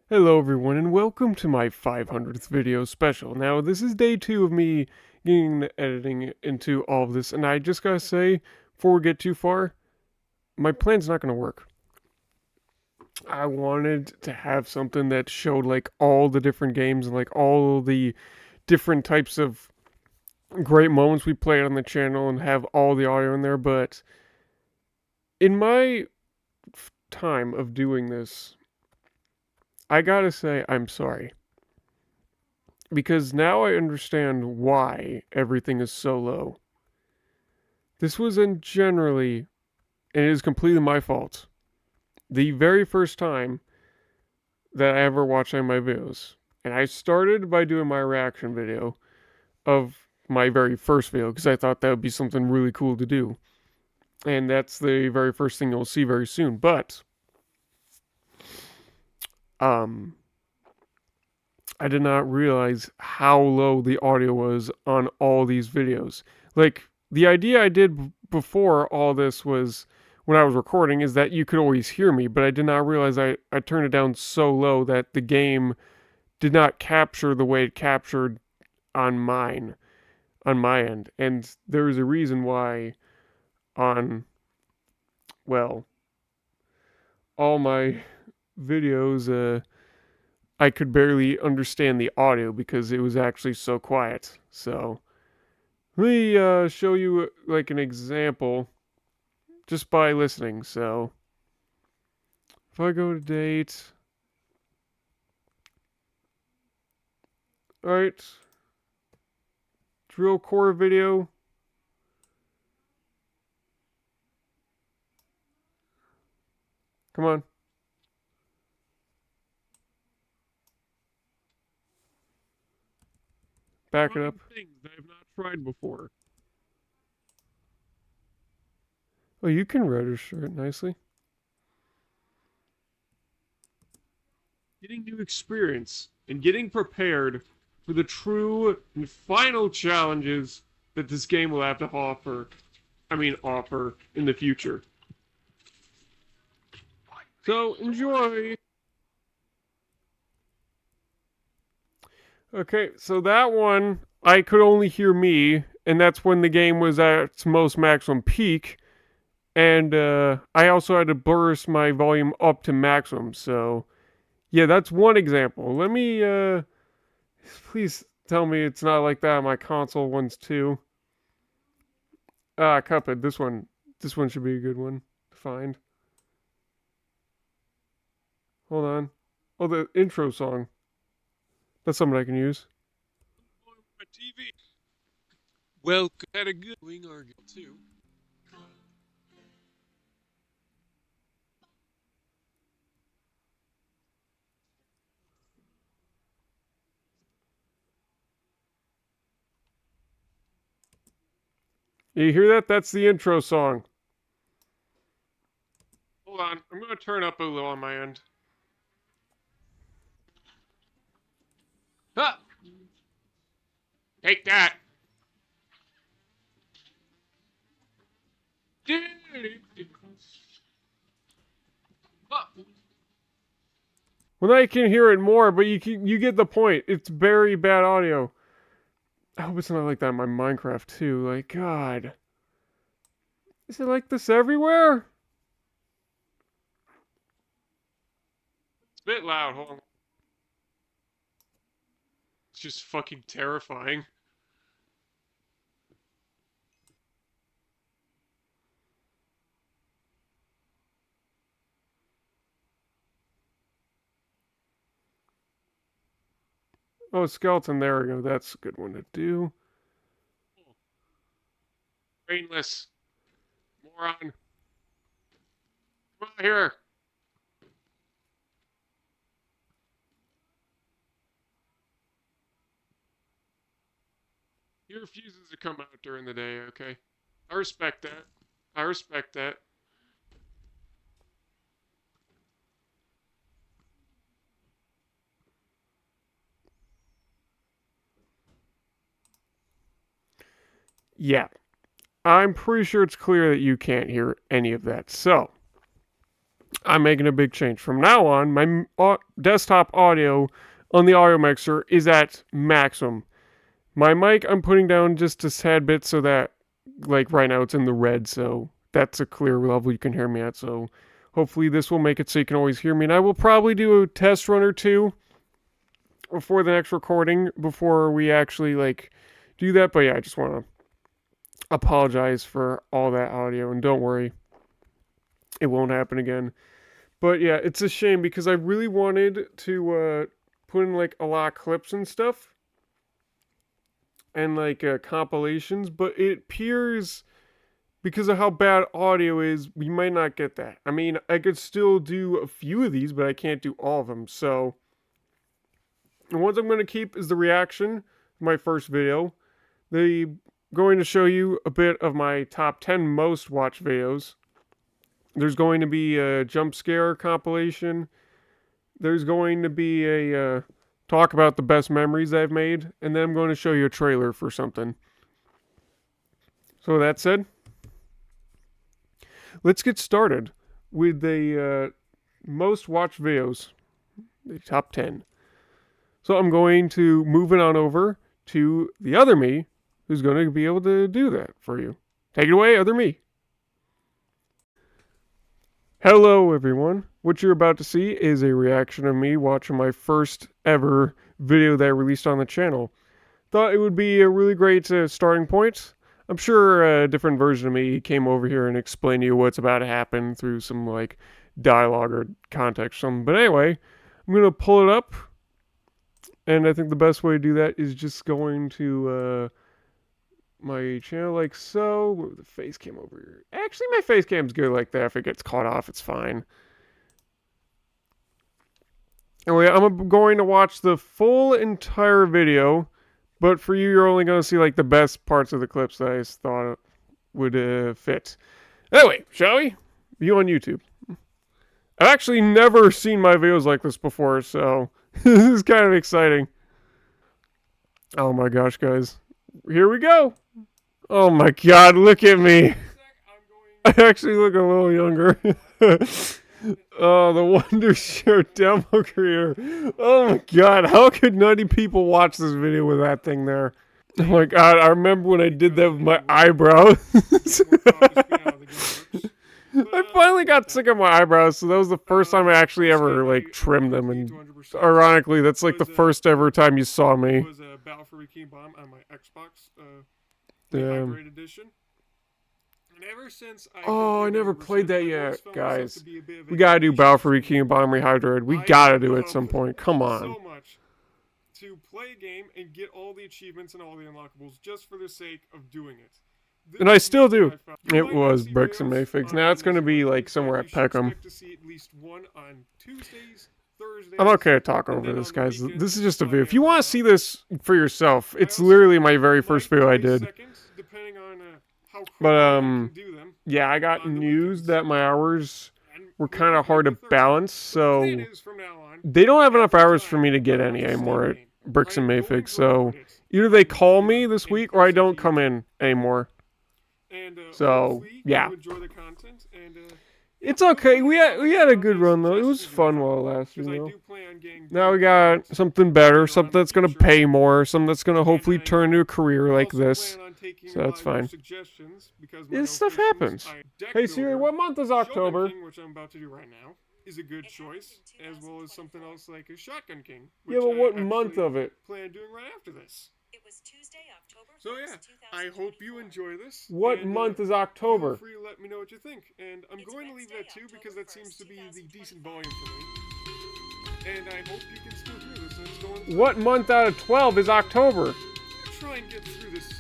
Hello everyone and welcome to my 500th video special. Now this is day 2 of me getting the editing into all of this, and I just gotta say, before we get too far, my plan's not gonna work. I wanted to have something that showed like all the different games and like all the different types of great moments we played on the channel and have all the audio in there, but in my time of doing this, I gotta say I'm sorry. Because now I understand why everything is so low. This wasn't generally, and it is completely my fault, the very first time that I ever watched any of my videos. And I started by doing my reaction video of my very first video because I thought that would be something really cool to do. And that's the very first thing you'll see very soon. But, um, I did not realize how low the audio was on all these videos. Like, the idea I did before all this was when I was recording is that you could always hear me, but I did not realize I turned it down so low that the game did not capture the way it captured on on my end. And there is a reason why on, well, all my videos, I could barely understand the audio because it was actually so quiet. So, let me show you like an example just by listening. So if I go to date, all right, drill core video. Come on. Back it up. Things that I've not tried before. Oh, you can register it nicely. Getting new experience and getting prepared for the true and final challenges that this game will have to offer. Offer in the future. So enjoy. Okay, so that one I could only hear me, and that's when the game was at its most maximum peak. And I also had to burst my volume up to maximum. So yeah, that's one example. Let me please tell me it's not like that on my console ones too. Cuphead. This one should be a good one to find. Hold on. Oh, the intro song. That's something I can use. My TV. Well, had a good wing argue too. You hear that? That's the intro song. Hold on. I'm going to turn up a little on my end. Ah! Take that. Ah! Well, now you can hear it more, but you get the point. It's very bad audio. I hope it's not like that in my Minecraft too. Like, God. Is it like this everywhere? It's a bit loud. Hold on. It's just fucking terrifying. Oh, skeleton. There we go. That's a good one to do. Brainless. Moron. Come on here. He refuses to come out during the day, okay? I respect that. I respect that. Yeah. I'm pretty sure it's clear that you can't hear any of that. So, I'm making a big change. From now on, my desktop audio on the audio mixer is at maximum. My mic, I'm putting down just a tad bit so that, like right now, it's in the red, so that's a clear level you can hear me at. So hopefully this will make it so you can always hear me. And I will probably do a test run or two before the next recording, before we actually like do that. But yeah, I just want to apologize for all that audio, and don't worry, it won't happen again. But yeah, it's a shame because I really wanted to put in like a lot of clips and stuff and like compilations, but it appears because of how bad audio is, we might not get that. I mean, I could still do a few of these, but I can't do all of them. So the ones I'm going to keep is the reaction, my first video. Going to show you a bit of my top 10 most watched videos. There's going to be a jump scare compilation. There's going to be a talk about the best memories I've made. And then I'm going to show you a trailer for something. So that said, let's get started with the most watched videos, the top 10. So I'm going to move it on over to the other me, who's going to be able to do that for you. Take it away, other me. Hello, everyone. What you're about to see is a reaction of me watching my first ever video that I released on the channel. Thought it would be a really great starting point. I'm sure a different version of me came over here and explained to you what's about to happen through some like dialogue or context or something. But anyway, I'm going to pull it up. And I think the best way to do that is just going to my channel like so. Move the face cam over here. Actually, my face cam's good like that. If it gets caught off, it's fine. Anyway, I'm going to watch the full entire video. But for you, you're only going to see like the best parts of the clips that I thought would fit. Anyway, shall we? You on YouTube. I've actually never seen my videos like this before, so this is kind of exciting. Oh my gosh, guys. Here we go. Oh my god, look at me. I actually look a little younger. Oh, the Wondershare demo creator. Oh my god, how could 90 people watch this video with that thing there? Oh my god, I remember when I did that with my eyebrows. I finally got sick of my eyebrows, so that was the first time I actually ever like trimmed them, and ironically, that's like the first ever time you saw me. It was a Battle for Bikini Bomb on my Xbox, Hybrid Edition. And ever since I never played that yet, guys. We gotta do Battle for Bikini Bomb Rehydrated. We gotta do it at some point. Come on. So much to play a game and get all the achievements and all the unlockables just for the sake of doing it. And I still do. It was Bricks and Mayfigs. Now it's going to be like somewhere at Peckham. I'm okay at talking over this, guys. This is just a video. If you want to see this for yourself, it's literally my very first video I did. But, yeah, I got news that my hours were kind of hard to balance, so they don't have enough hours for me to get any anymore at Bricks and Mayfigs, so either they call me this week or I don't come in anymore. So yeah, it's okay. We had a good run though. It was fun while it lasted. You know. Now we got something better, something that's gonna pay more, something that's gonna hopefully turn into a career like this. So that's fine. This stuff happens. Hey Siri, what month is October? Which I'm about to do right now is a good choice, as well as something else like a Shotgun King. Yeah, but what month of it? Plan doing right after this. It was Tuesday, October 1st, so yeah, I hope you enjoy this. What month is October? Feel free to let me know what you think. And I'm going to leave that too because that seems to be the decent volume for me. And I hope you can still hear this. And it's going what month out of 12 is October? I'm going to try and get through this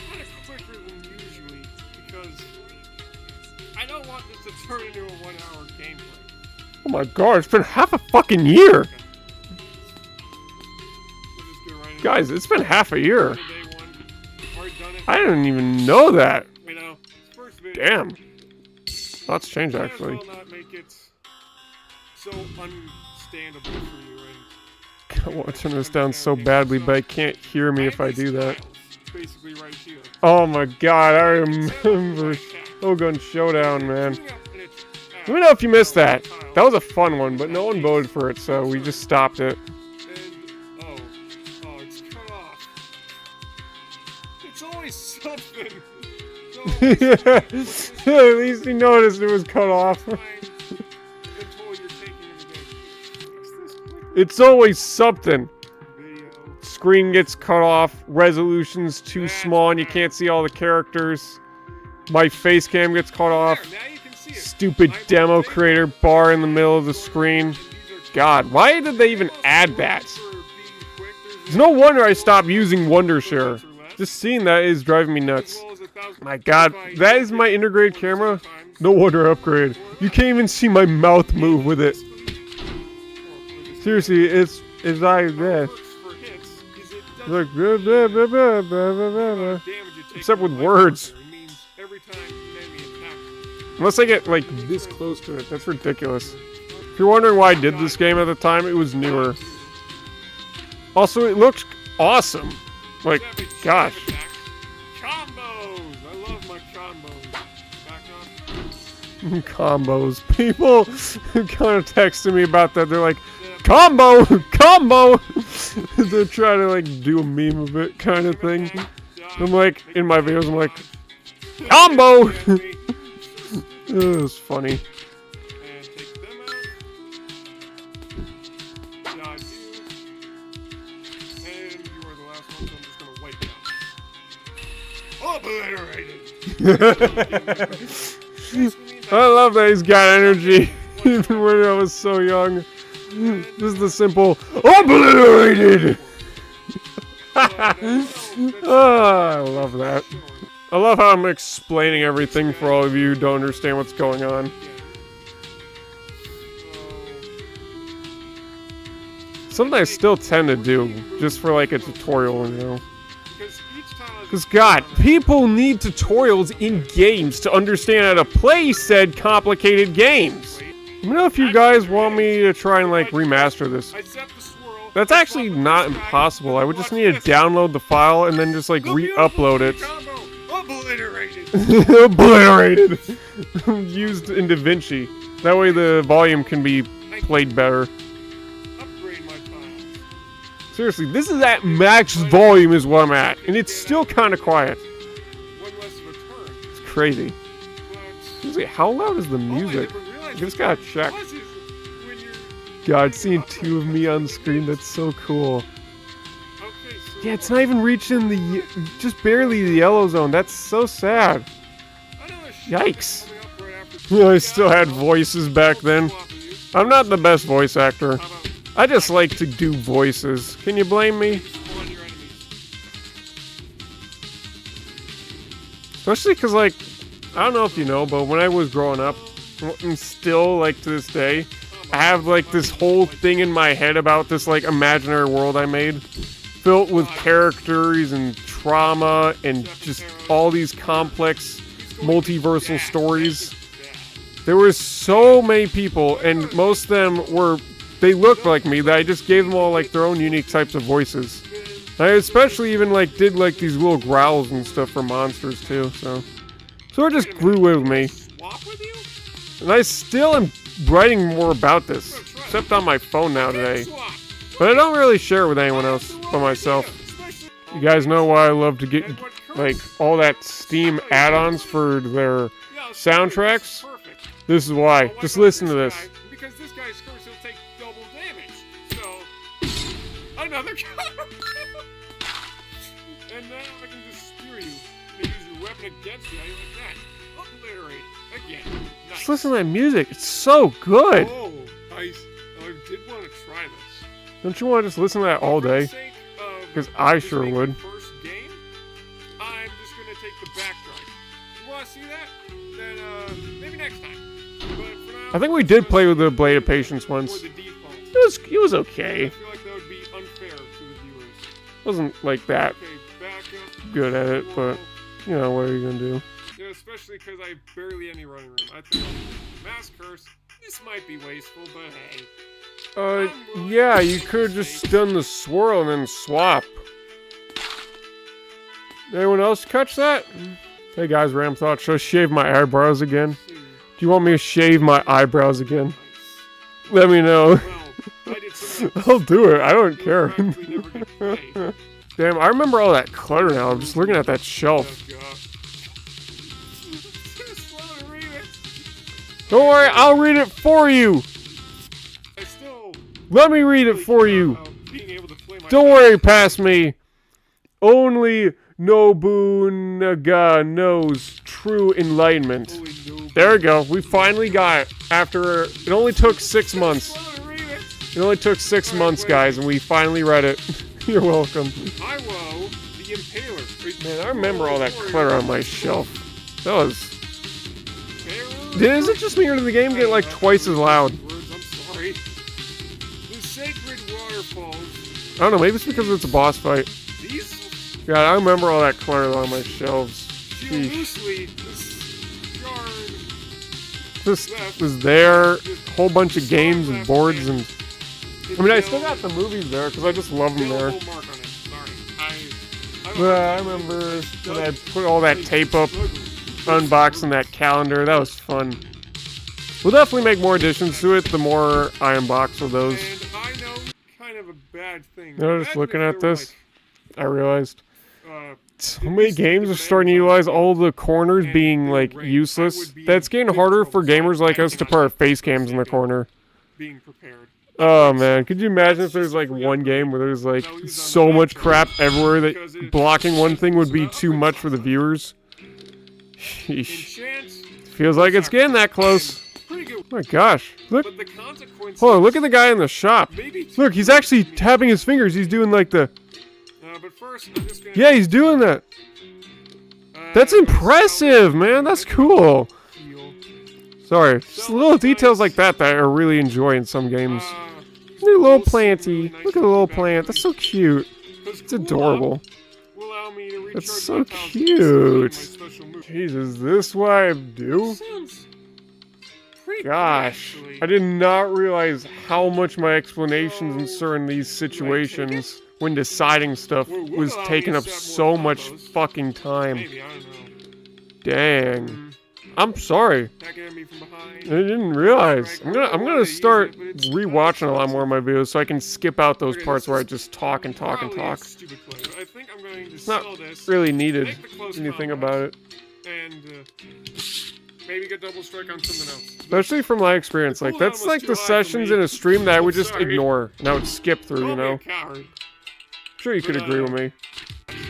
kind of quicker than usually because I don't want this to turn into a 1-hour gameplay. Oh my god, it's been half a fucking year! Okay. Guys, it's been half a year. I didn't even know that. Damn. Lots changed, actually. I want to turn this down so badly, but I can't hear me if I do that. Oh my god, I remember Shogun Showdown, man. Let me know if you missed that. That was a fun one, but no one voted for it, so we just stopped it. And, oh, it's cut off. It's always something. At least you noticed it was cut off. It's always something. Screen gets cut off, resolution's too small and you can't see all the characters. My face cam gets cut off. Stupid demo creator bar in the middle of the screen. God, why did they even add that? It's no wonder I stopped using Wondershare. Just seeing that is driving me nuts. My God, that is my integrated camera? No wonder upgrade. You can't even see my mouth move with it. Seriously, it's like this. Like, blah, blah, blah, blah, blah, blah, blah. Except with words. Unless I get like this close to it, that's ridiculous. If you're wondering why I did this game at the time, it was newer. Also, it looks awesome. Like, gosh. Combos! I love my combos. Back up. Combos. People kind of texted me about that. They're like, combo! Combo! They're trying to like do a meme of it kind of thing. I'm like, in my videos, I'm like, combo! It was funny. And take them out. Dodge you. And you are the last one, so I'm just gonna wipe you out. Obliterated! I love that he's got energy, even when I was so young. Just the simple, obliterated! Oh, I love that. I love how I'm explaining everything for all of you who don't understand what's going on. Something I still tend to do, just for like a tutorial, you know. Because, God, people need tutorials in games to understand how to play said complicated games. Let me know if you guys want me to try and like remaster this. That's actually not impossible. I would just need to download the file and then just like re-upload it. Obliterated! Obliterated! Used in DaVinci. That way the volume can be played better. Upgrade my files. Seriously, this is at max volume is what I'm at. And it's still kind of quiet. One less of a turn. It's crazy. Seriously, how loud is the music? I just gotta check. God, seeing two of me on the screen, that's so cool. Yeah, it's not even reaching the, just barely the yellow zone. That's so sad. Yikes. Yeah, I still had voices back then. I'm not the best voice actor. I just like to do voices. Can you blame me? Especially because, like, I don't know if you know, but when I was growing up, and still, like, to this day, I have, like, this whole thing in my head about this, like, imaginary world I made. Filled with characters and trauma and just all these complex multiversal stories. There were so many people, and most of them were, they looked like me, that I just gave them all, like, their own unique types of voices. I especially even, like, did, like, these little growls and stuff for monsters, too, so it just grew with me. And I still am writing more about this, except on my phone now today. But I don't really share it with anyone else but myself. You guys know why I love to get, like, all that Steam add-ons for their soundtracks? This is why. Just listen to this. Because this guy's curse, he'll take double damage. So, another counter. And now I can just spear you. And use your weapon against you. How you like that? Obliterate. Again. Nice. Just listen to that music. It's so good. Oh, I did want to try this. Don't you want to just listen to that all day? Because I sure would. First game, I'm just going to take the backdrop. You want to see that? Then maybe next time. But for now, I think we did play with the Blade of Patience once. It was okay. I feel like that would be unfair to the viewers. Wasn't like that Okay, back up. good at it, but you know, what are you gonna do? Yeah, especially because I have barely any running room. I think Mass Curse, this might be wasteful, but hey. Yeah, you could have just done the swirl and then swap. Anyone else catch that? Hey guys, Ram thought, should I shave my eyebrows again? you want me to shave my eyebrows again? Nice. Let me know. Well, I did some I'll do it. I don't care. practically never get played. Damn, I remember all that clutter now. I'm just looking at that shelf. Don't worry, I'll read it for you. Let me read it for you. Don't worry, past me. Only Nobunaga knows true enlightenment. There we go. We finally got it. After it only took 6 months. It only took 6 months, guys, and we finally read it. You're welcome. Iwo, the Impaler. Man, I remember all that clutter on my shelf. That was. Is it just me, or did the game get like twice as loud? I'm sorry. The sacred waterfalls. I don't know. Maybe it's because it's a boss fight. These. God, I remember all that clutter on my shelves. Loosely, This was there. A whole bunch of games and boards and. I mean, I still got the movies there because I just love them there. I remember when I put all that tape up, unboxing that calendar. That was fun. We'll definitely make more additions to it the more I unbox of those. And I know kind of a bad thing. You know, just looking at this, I realized so many games are starting to utilize all the corners being like useless. That's getting harder for gamers like us to put our face cams in the corner. Being prepared. Oh man, could you imagine if there's like one game where there's like so much crap everywhere that blocking one thing would be too much for the viewers? Sheesh. Feels like it's getting that close. Oh my gosh, look. Hold on, look at the guy in the shop. Look, he's actually tapping his fingers. He's doing like the... Yeah, he's doing that. That's impressive, man. That's cool. Sorry, just little details like that that I really enjoy in some games. New little planty. Look at the little plant. That's so cute. It's adorable. That's so cute. Jesus, is this what I do? Gosh, I did not realize how much my explanations in certain these situations when deciding stuff was taking up so much fucking time. Dang. I'm sorry. I didn't realize. I'm gonna start rewatching a lot more of my videos so I can skip out those parts where I just talk and talk and talk. It's not really needed when you think about it. And maybe get double strike on something else. Especially from my experience, like that's like the sessions in a stream that I would just ignore and I would skip through, you know? I'm sure you could agree with me.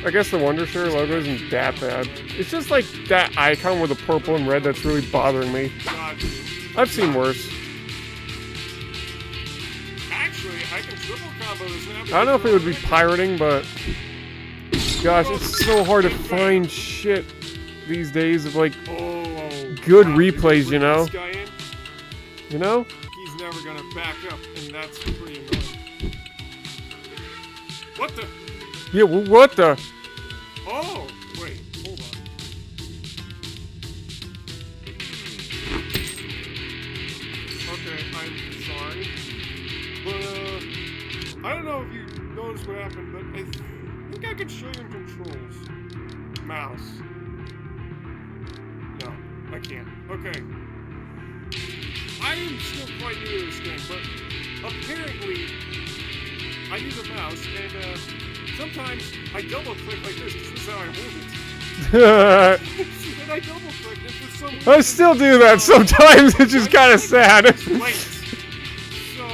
I guess the Wondershare logo isn't that bad. It's just like that icon with the purple and red that's really bothering me. I've seen worse. Actually, I can triple combo this now. I don't know if it would be pirating, but gosh, it's so hard to find shit these days of like good replays, you know? You know? He's never gonna back up, and that's pretty annoying. What the? Yeah, what the? Oh, wait, hold on. Okay, I'm sorry. But, I don't know if you noticed what happened, but I think I can show you the controls. Mouse. No, I can't. Okay. I am still quite new to this game, but apparently I use a mouse, and, sometimes I double click like this because this is how I hold it. And I double click and for some reason, I still do that sometimes, it's just kind of sad. So,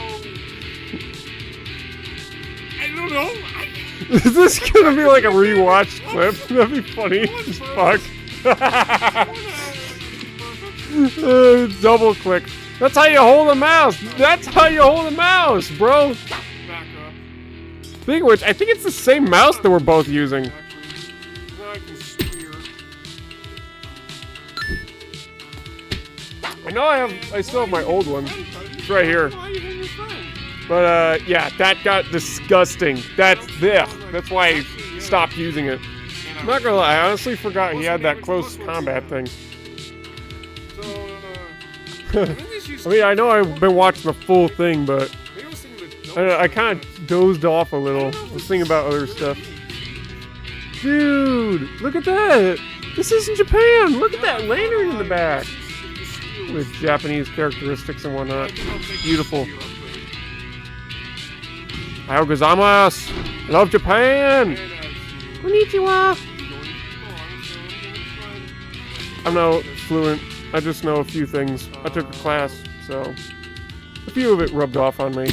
I don't know. Is this gonna be like a rewatch clip? That'd be funny as fuck. Double click. That's how you hold a mouse. That's how you hold a mouse, bro. Back up. Speaking of which, I think it's the same mouse that we're both using. I know I still have my old one. It's right here. But yeah, that got disgusting. That's why I stopped using it. I'm not gonna lie, I honestly forgot he had that close combat thing. I mean, I know I've been watching the full thing, but I kind of dozed off a little. I was thinking about other stuff. Dude, look at that! This isn't Japan! Look at that lantern in the back! with Japanese characteristics and whatnot. Beautiful. Ohayou gozaimasu. I love Japan. Konnichiwa. I'm not fluent. I just know a few things. I took a class, so a few of it rubbed off on me.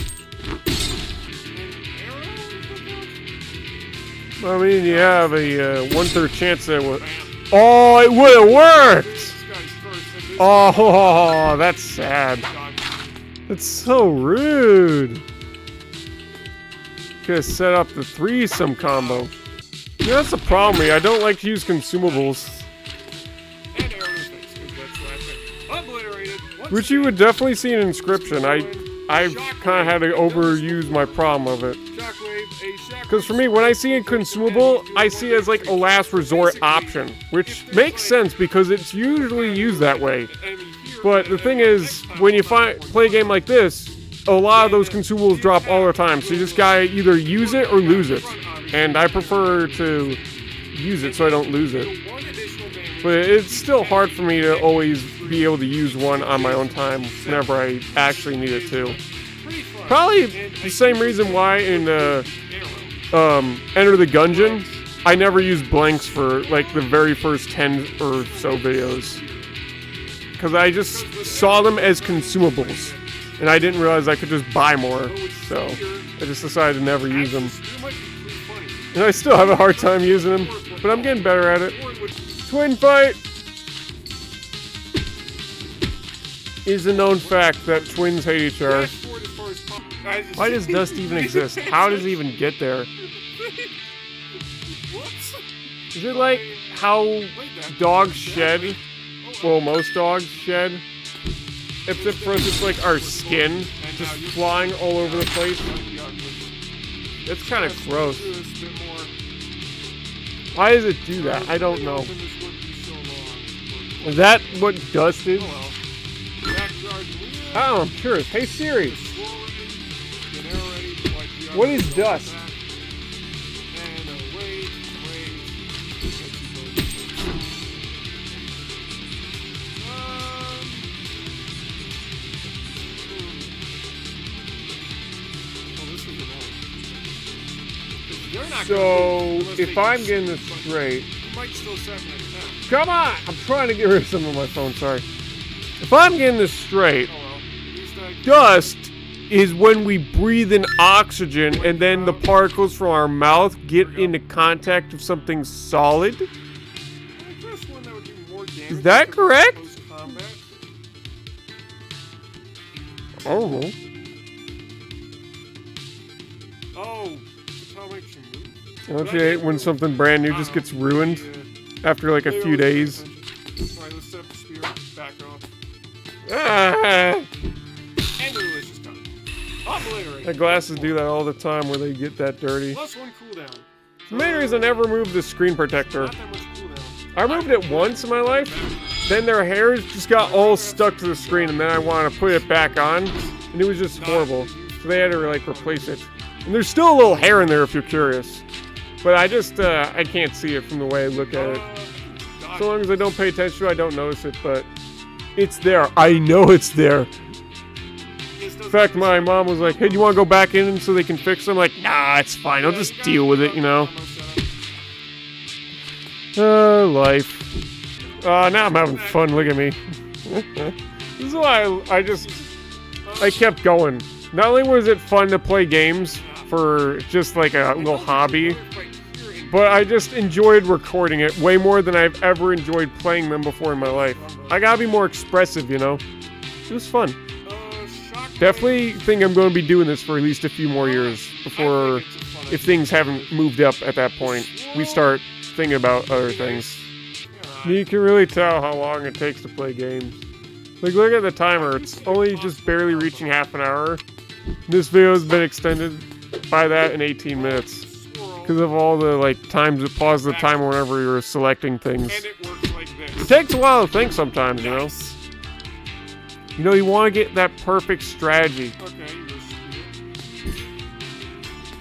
I mean, you have a 1/3 chance that would. Oh, it would have worked! Oh, that's sad. That's so rude. Could have set up the threesome combo. Yeah, that's the problem with me. I don't like to use consumables. Which you would definitely see an inscription. I've kind of had to overuse my problem of it. Because for me, when I see a consumable, I see it as like a last resort option. Which makes sense because it's usually used that way. But the thing is, when you play a game like this, a lot of those consumables drop all the time. So you just gotta either use it or lose it. And I prefer to use it so I don't lose it. But it's still hard for me to always be able to use one on my own time whenever I actually need it to. Probably the same reason why in Enter the Gungeon, I never used blanks for like the very first 10 or so videos. Because I just saw them as consumables. And I didn't realize I could just buy more. So I just decided to never use them. And I still have a hard time using them. But I'm getting better at it. Twin fight! It is a known fact that twins hate each other. Why does dust even exist? How does it even get there? Is it like how dogs shed? Well, most dogs shed. Except for us, it's like our skin just flying all over the place. It's kind of gross. Why does it do that? I don't know. Is that what dust is? Oh, I'm curious. Hey Siri, what is dust? So, if I'm getting this straight, come on! I'm trying to get rid of some of my phone, sorry. If I'm getting this straight, dust is when we breathe in oxygen and then the particles from our mouth get into contact with something solid? Is that correct? I don't know. Don't you hate when something brand new just gets ruined after like a few days? Alright, let's set up the spear. Back off. Ah! And the delicious tongue. Obliterate. My glasses do that all the time where they get that dirty. +1 cooldown. The main reason I never moved the screen protector. Not that much cooldown. I moved it once in my life, then their hairs just got all stuck to the screen, and then I wanted to put it back on, and it was just horrible. So they had to like replace it. And there's still a little hair in there if you're curious. But I just, I can't see it from the way I look at it. So long as I don't pay attention to it, I don't notice it, but it's there. I know it's there. In fact, my mom was like, hey, do you want to go back in so they can fix it? I'm like, nah, it's fine. I'll just deal with it, you know? Life. Now I'm having fun. Look at me. This is why I kept going. Not only was it fun to play games for just like a little hobby, but I just enjoyed recording it way more than I've ever enjoyed playing them before in my life. I gotta be more expressive, you know? It was fun. Definitely think I'm going to be doing this for at least a few more years before, if things haven't moved up at that point, we start thinking about other things. You can really tell how long it takes to play games. Like, look at the timer. It's only just barely reaching half an hour. This video has been extended by that in 18 minutes. Because of all the, like, times it pauses the timer whenever you're selecting things. And it works like this. It takes a while to think sometimes, you know? You know, you want to get that perfect strategy. Okay,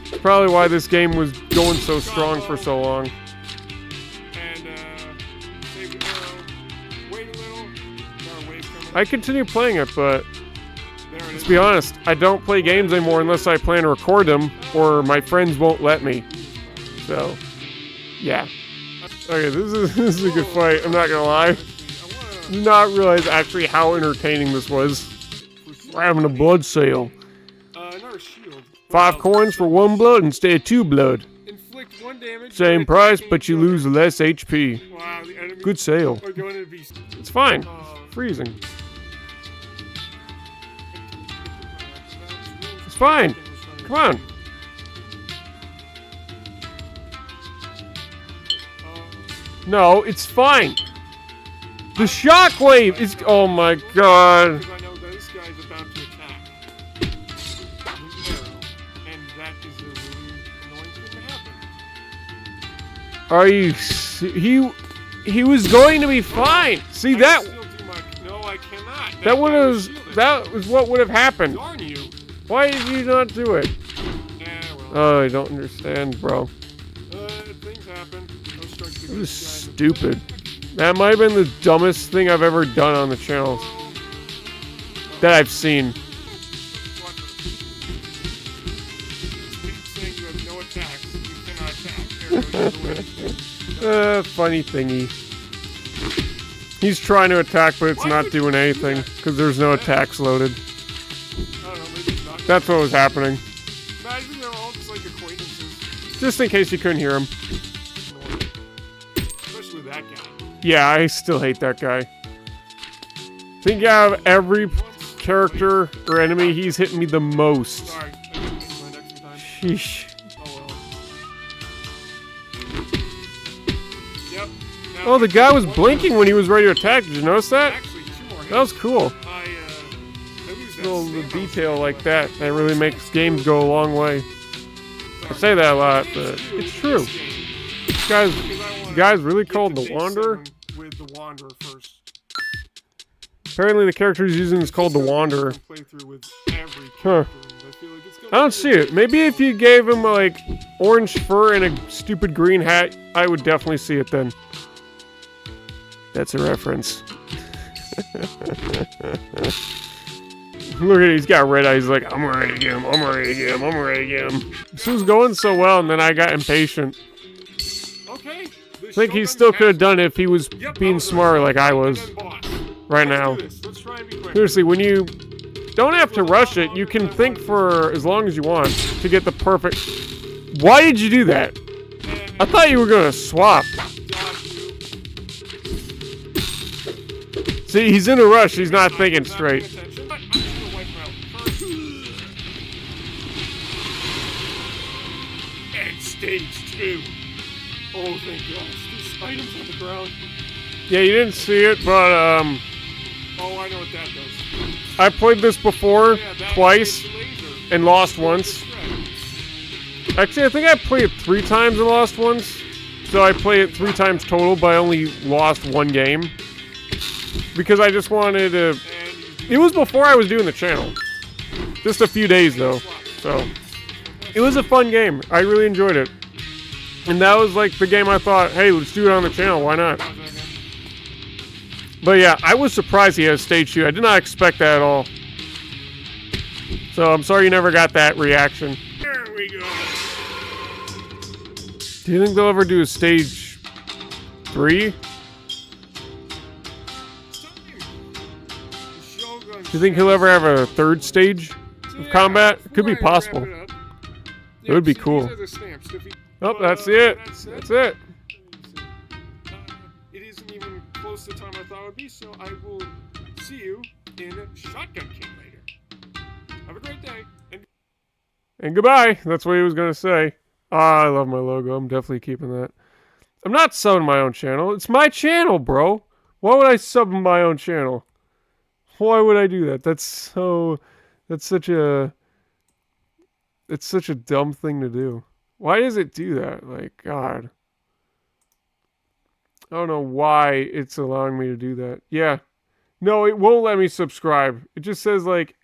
That's probably why this game was going so strong for so long. and save the arrow. Wait a little. Got a wave coming I continue playing it, but There it let's is. be honest, I don't play games anymore unless I plan to record them, or my friends won't let me. So, yeah. Okay, this is a good fight. I'm not gonna lie. Did not realize actually how entertaining this was. We're having a blood sale. Another shield. 5 coins for 1 blood instead of 2 blood. Inflict 1 damage. Same price, but you lose less HP. Wow, the enemy Good sale. are going to be. It's fine. Freezing. It's fine. Come on. No, it's fine. The shockwave is. Oh my god. Because I know that this guy's about to attack. With an arrow, and that is a really annoying thing to happen. Are you? He was going to be fine. See that? Still do my, no, I cannot. That would guy have. shielded. That was what would have happened. Darn you. Why did you not do it? Yeah, well. Oh, I don't understand, bro. Things happen. No strike to This is this guy. stupid. That might have been the dumbest thing I've ever done on the channel that I've seen. Saying you have no attacks. You cannot attack. Funny thingy. He's trying to attack, but it's not doing anything because there's no attacks loaded. I don't know, maybe it's not. That's what was happening. Imagine they're all just like acquaintances. Just in case you couldn't hear him. Especially with that guy. Yeah, I still hate that guy. Think out of every character or enemy, he's hitting me the most. Sorry, I didn't think of my next time. Sheesh. Oh well. Yep. Now, Oh, the guy was blinking when he was ready to attack. Did you notice that? Actually, 2 more hits. That was cool. I lose that Little stamina. detail like that really makes games go a long way. I say that a lot, but it's true. This guy's really called the Wanderer. With the Wanderer first. Apparently the character he's using is called the Wanderer. Play through with every Huh. character, and I feel like it's gonna I don't be see it. Maybe if you gave him like orange fur and a stupid green hat, I would definitely see it then. That's a reference. Look at it, he's got red eyes. He's like, I'm ready to get him, I'm ready to get him, I'm ready to get him. This was going so well, and then I got impatient. Okay. I think he still could have done it if he was being smarter like I was right now. Let's try and be quick. Seriously, when you don't have to rush it, you can think for as long as you want to get the perfect... Why did you do that? I thought you were going to swap. See, he's in a rush. He's not thinking straight. And stage 2. Oh, thank gosh. There's items on the ground. Yeah, you didn't see it, but Oh, I know what that does. I played this before Yeah, that twice activates the laser. and lost once. Actually, I think I played it 3 times and lost once. So I played it 3 times total, but I only lost 1 game. Because I just wanted to... And It was before I was doing the channel. Just a few days, though. So, it was a fun game. I really enjoyed it. And that was like the game I thought, hey, let's do it on the channel. Why not? But yeah, I was surprised he had a stage 2. I did not expect that at all. So I'm sorry you never got that reaction. There we go. Do you think they'll ever do a stage 3? Do you think he'll ever have a 3rd stage of combat? It could be possible. It would be cool. Oh, that's it. That's it. It isn't even close to the time I thought it would be, so I will see you in Shotgun King later. Have a great day. And goodbye. That's what he was going to say. Ah, I love my logo. I'm definitely keeping that. I'm not subbing my own channel. It's my channel, bro. Why would I sub my own channel? Why would I do that? That's such a dumb thing to do. Why does it do that? Like, God. I don't know why it's allowing me to do that. Yeah. No, it won't let me subscribe. It just says, like,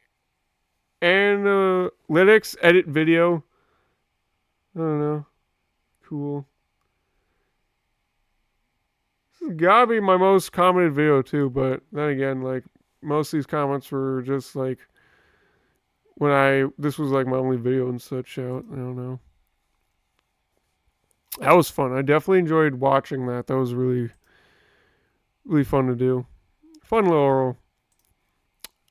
analytics, edit video. I don't know. Cool. This has gotta be my most commented video, too, but then again, like, Most of these comments were just like this was like my only video and such out. I don't know. That was fun. I definitely enjoyed watching that. That was really, really fun to do. Fun little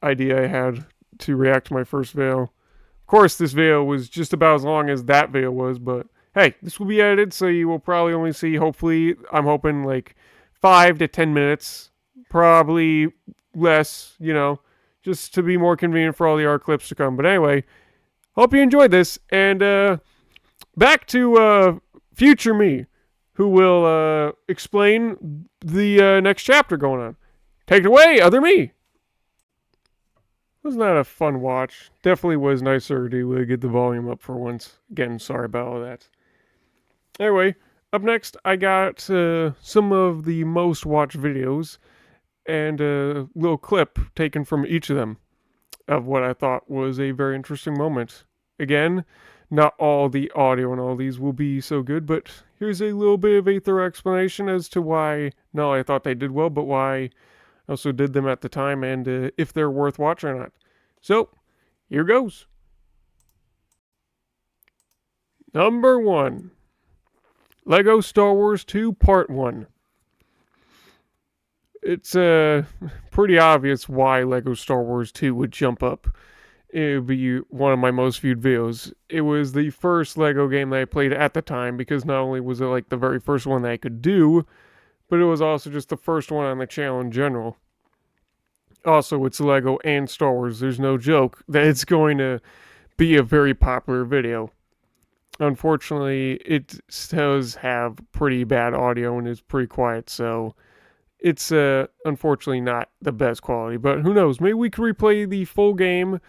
idea I had to react to my first video. Of course, this video was just about as long as that video was, but hey, this will be edited, so you will probably only see, hopefully, I'm hoping like 5 to 10 minutes. Probably less, just to be more convenient for all the art clips to come. But anyway, hope you enjoyed this, and back to future me, who will explain the next chapter going on. Take it away, other me. Wasn't that a fun watch? Definitely was nicer to get the volume up for once. Again, sorry about all that. Anyway, up next, I got some of the most watched videos and a little clip taken from each of them of what I thought was a very interesting moment. Again, not all the audio and all these will be so good, but here's a little bit of a thorough explanation as to why not only I thought they did well, but why I also did them at the time and if they're worth watching or not. So, here goes. Number 1. Lego Star Wars 2 Part 1. It's pretty obvious why Lego Star Wars 2 would jump up. It would be one of my most viewed videos. It was the first Lego game that I played at the time, because not only was it like the very first one that I could do, but it was also just the first one on the channel in general. Also, it's Lego and Star Wars. There's no joke that it's going to be a very popular video. Unfortunately, it does have pretty bad audio and is pretty quiet, so it's unfortunately not the best quality. But who knows? Maybe we could replay the full game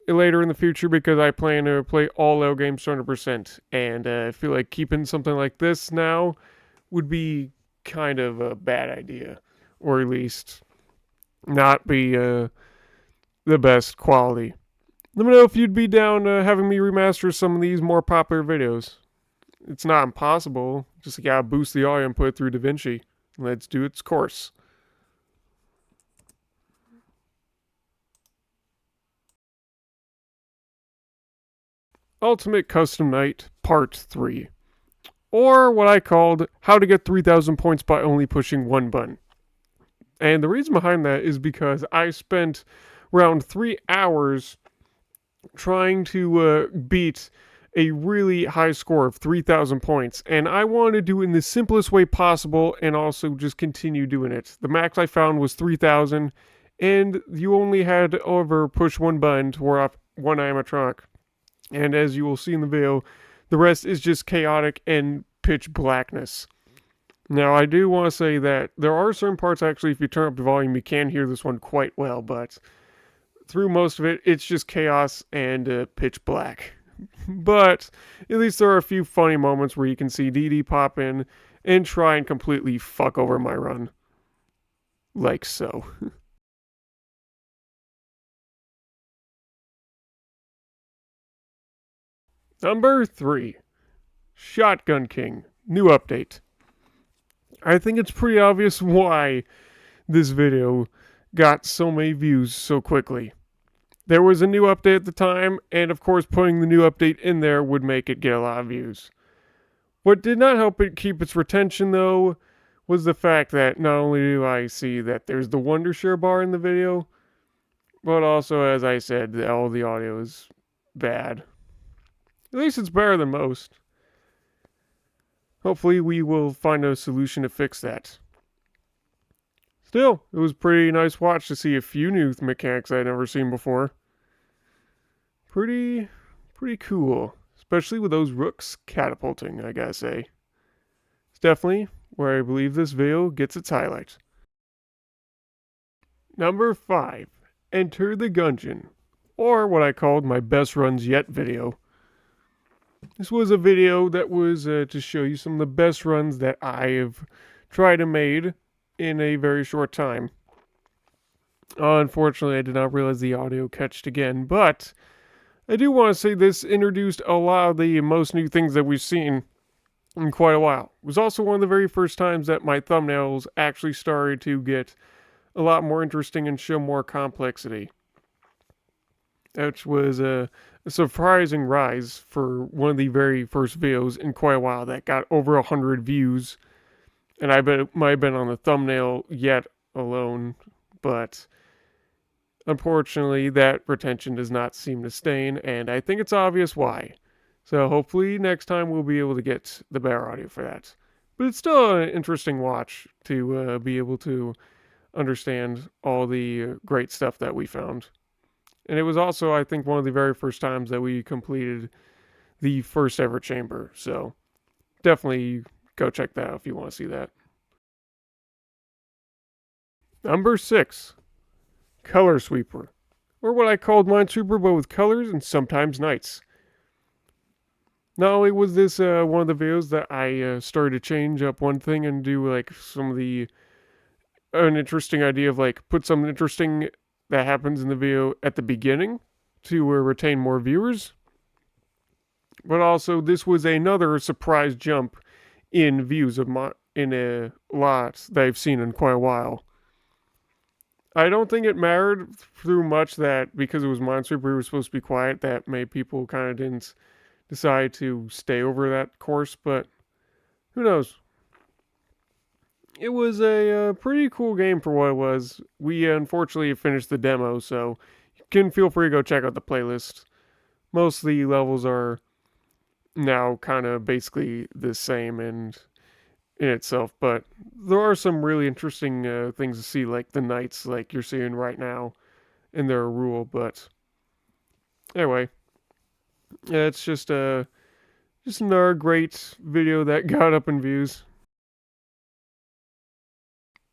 later in the future, because I plan to play all Lego games 100%. And I feel like keeping something like this now would be kind of a bad idea, or at least not be the best quality. Let me know if you'd be down having me remaster some of these more popular videos. It's not impossible. Just gotta boost the audio and put it through DaVinci. Let's do its course. Ultimate Custom Night Part 3. Or what I called How to Get 3,000 Points by Only Pushing One Button. And the reason behind that is because I spent around 3 hours trying to beat a really high score of 3,000 points. And I wanted to do it in the simplest way possible and also just continue doing it. The max I found was 3,000, and you only had to over push one button to wear off one animatronic. And as you will see in the video, the rest is just chaotic and pitch blackness. Now, I do want to say that there are certain parts, actually, if you turn up the volume, you can hear this one quite well, but through most of it, it's just chaos and pitch black. But at least there are a few funny moments where you can see DD pop in and try and completely fuck over my run. Like so. Number 3. Shotgun King. New update. I think it's pretty obvious why this video got so many views so quickly. There was a new update at the time, and of course putting the new update in there would make it get a lot of views. What did not help it keep its retention, though, was the fact that not only do I see that there's the Wondershare bar in the video, but also, as I said, all the audio is bad. At least it's better than most. Hopefully we will find a solution to fix that. Still, it was a pretty nice watch to see a few new mechanics I'd never seen before. Pretty cool. Especially with those rooks catapulting, I gotta say. It's definitely where I believe this video gets its highlight. Number 5. Enter the Gungeon. Or what I called my best runs yet video. This was a video that was to show you some of the best runs that I have tried and made in a very short time. Unfortunately, I did not realize the audio catched again, but I do want to say this introduced a lot of the most new things that we've seen in quite a while. It was also one of the very first times that my thumbnails actually started to get a lot more interesting and show more complexity, which was a surprising rise for one of the very first videos in quite a while that got over 100 views. And I bet it might have been on the thumbnail yet alone, but unfortunately, that retention does not seem to stain, and I think it's obvious why. So hopefully next time we'll be able to get the better audio for that. But it's still an interesting watch to be able to understand all the great stuff that we found. And it was also, I think, one of the very first times that we completed the first ever chamber. So definitely go check that out if you want to see that. Number 6, Color Sweeper. Or what I called Minesweeper, but with colors and sometimes nights. Not only was this one of the videos that I started to change up one thing and do like some of the an interesting idea of like put something interesting that happens in the video at the beginning to retain more viewers, but also this was another surprise jump in views of in a lot that I've seen in quite a while. I don't think it mattered through much that because it was Minesweeper, we were supposed to be quiet, that made people kind of didn't decide to stay over that course, but who knows? It was a pretty cool game for what it was. We unfortunately finished the demo, so you can feel free to go check out the playlist. Most of the levels are now kind of basically the same and in itself, but there are some really interesting things to see, like the knights, like you're seeing right now in their rule. But anyway, yeah, it's just another great video that got up in views.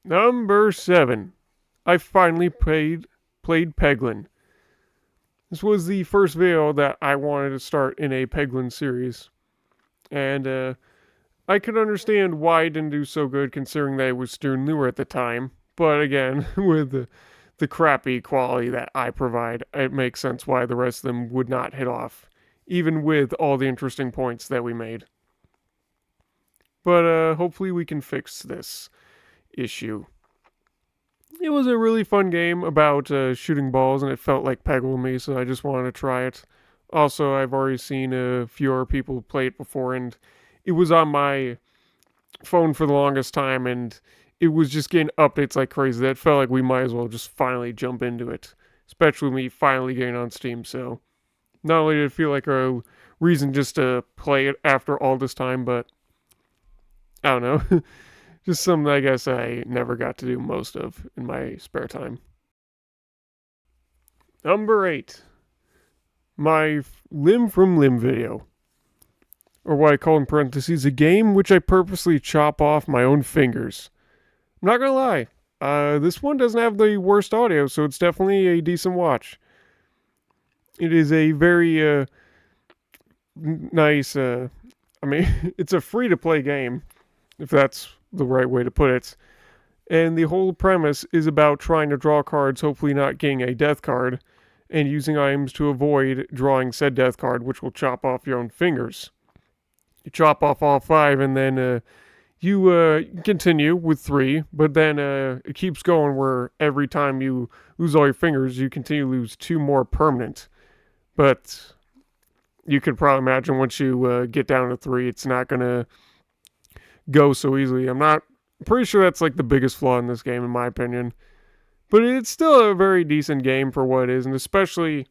Number 7, I finally played Peglin. This was the first video that I wanted to start in a Peglin series, and I could understand why it didn't do so good considering that it was still newer at the time. But again, with the crappy quality that I provide, it makes sense why the rest of them would not hit off, even with all the interesting points that we made. But hopefully we can fix this issue. It was a really fun game about shooting balls, and it felt like Peggle to me, so I just wanted to try it. Also, I've already seen a few other people play it before, and it was on my phone for the longest time, and it was just getting updates like crazy. That felt like we might as well just finally jump into it, especially me finally getting on Steam. So not only did it feel like a reason just to play it after all this time, but I don't know, just something I guess I never got to do most of in my spare time. Number 8, my limb from limb video, or what I call in parentheses, a game which I purposely chop off my own fingers. I'm not gonna lie, this one doesn't have the worst audio, so it's definitely a decent watch. It is a very nice. I mean, it's a free to play game, if that's the right way to put it. And the whole premise is about trying to draw cards, hopefully not getting a death card, and using items to avoid drawing said death card, which will chop off your own fingers. You chop off all 5, and then you continue with 3, but then it keeps going where every time you lose all your fingers, you continue to lose 2 more permanent. But you could probably imagine once you get down to 3, it's not going to go so easily. I'm pretty sure that's like the biggest flaw in this game, in my opinion. But it's still a very decent game for what it is, and especially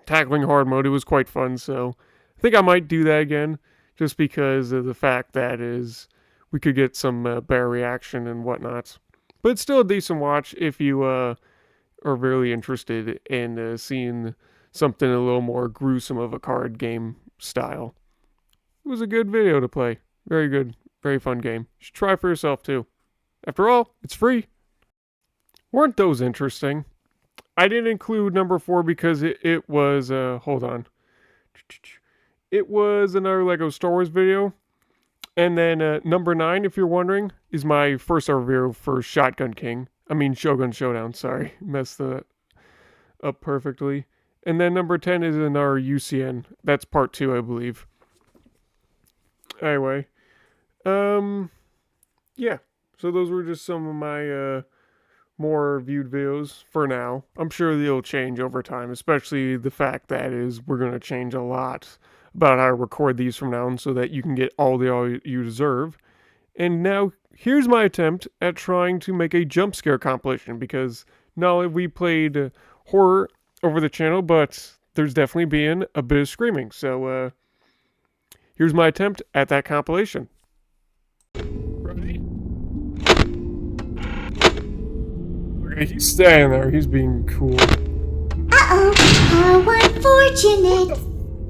tackling hard mode, it was quite fun. So I think I might do that again, just because of the fact that we could get some better reaction and whatnot. But it's still a decent watch if you are really interested in seeing something a little more gruesome of a card game style. It was a good video to play. Very good. Very fun game. You should try for yourself too. After all, it's free. Weren't those interesting? I didn't include number 4 because it was, hold on. It was another Lego Star Wars video. And then number 9, if you're wondering, is my first ever video for Shogun Showdown. Sorry, messed that up perfectly. And then number 10 is another UCN. That's part 2, I believe. Anyway, yeah. So those were just some of my more viewed videos for now. I'm sure they'll change over time, especially the fact that is we're going to change a lot about how to record these from now on so that you can get all the audio you deserve. And now here's my attempt at trying to make a jump scare compilation because not only have we played horror over the channel, but there's definitely been a bit of screaming. So here's my attempt at that compilation. Right? Okay, he's staying there. He's being cool. Uh-oh, how unfortunate.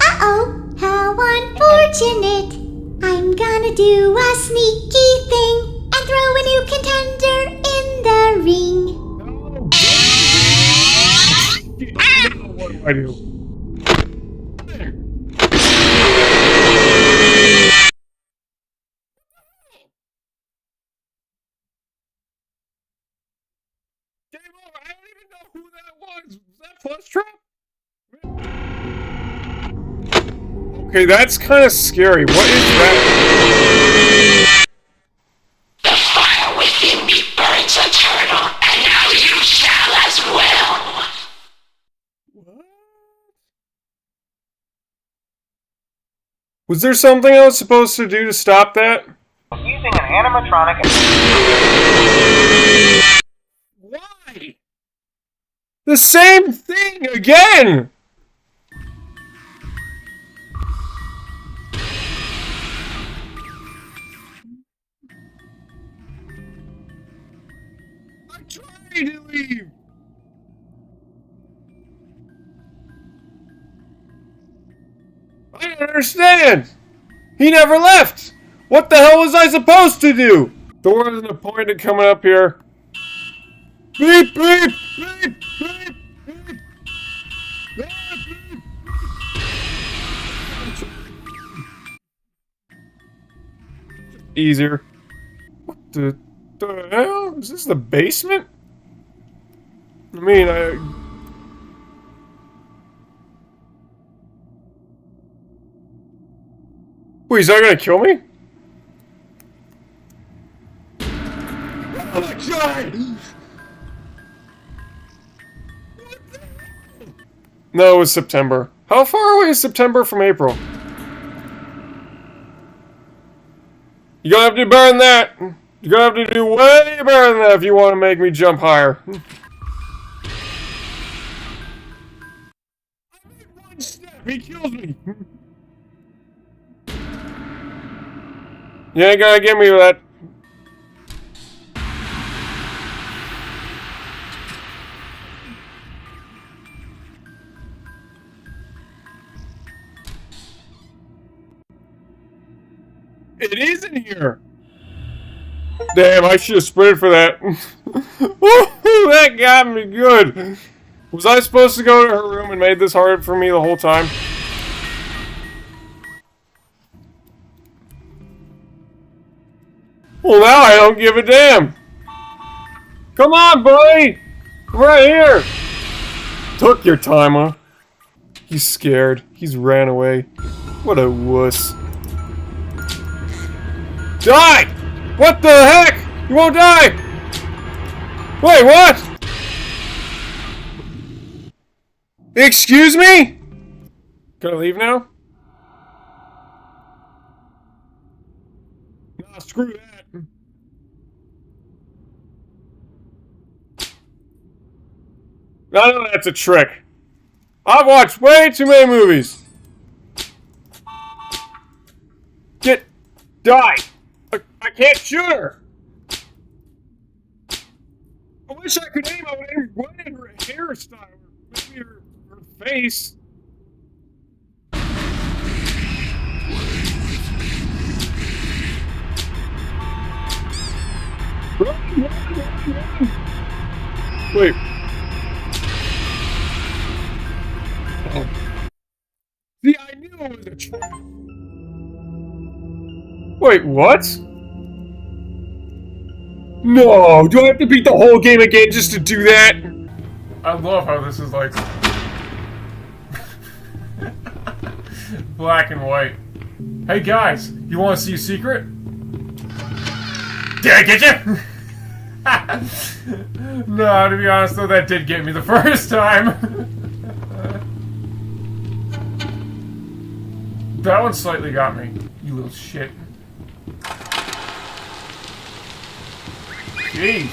Uh-oh, how unfortunate. I'm gonna do a sneaky thing and throw a new contender in the ring. What do I do? Game over. I don't even know who that was. Was that Plus Trap? Okay, that's kind of scary. What is that? The fire within me burns eternal, and now you shall as well. What? Was there something I was supposed to do to stop that? Using an animatronic. Why? The same thing again! I tried to leave! I don't understand! He never left! What the hell was I supposed to do? There wasn't a point in coming up here. Beep, beep, beep, beep, beep. Easier. What the hell? Is this the basement? I mean, Wait, is that gonna kill me? Oh my god! No, it was September. How far away is September from April? You're gonna have to do better than that. You're gonna have to do way better than that if you want to make me jump higher. I made one step, he kills me. You ain't gonna get me with that. It is in here! Damn, I should have sprinted for that. That got me good. Was I supposed to go to her room and made this hard for me the whole time? Well, now I don't give a damn. Come on, buddy! Right here! Took your time, huh? He's scared. He's ran away. What a wuss. Die! What the heck? You won't die! Wait, what? Excuse me? Can I leave now? Nah, screw that. I know that's a trick. I've watched way too many movies. Die! I can't shoot her! I wish I could aim. I would aim right at her hairstyle, or maybe her face. Run! Wait. Oh. See, I knew it was a trap. Wait, what? No, do I have to beat the whole game again just to do that? I love how this is like black and white. Hey guys, you want to see a secret? Did I get you? No, to be honest though, that did get me the first time. That one slightly got me. You little shit. Jeez.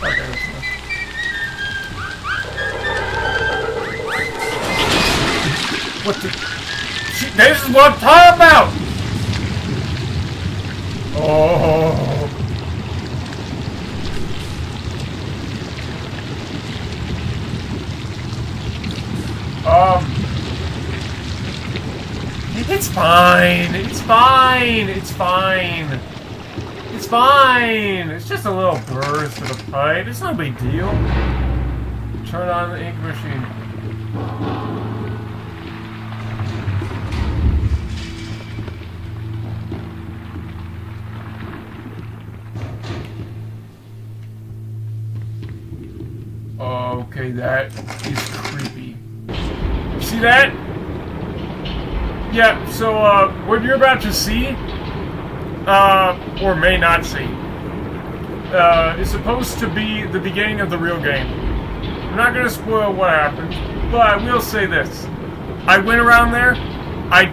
Okay, that's enough. What the? This is what I'm talking about! Oh. It's fine. It's fine. It's fine. It's fine. It's just a little burst of the pipe. It's not a big deal. Turn on the ink machine. Okay, that is creepy. You see that? Yeah, so, what you're about to see, or may not see, is supposed to be the beginning of the real game. I'm not gonna spoil what happened, but I will say this. I went around there, I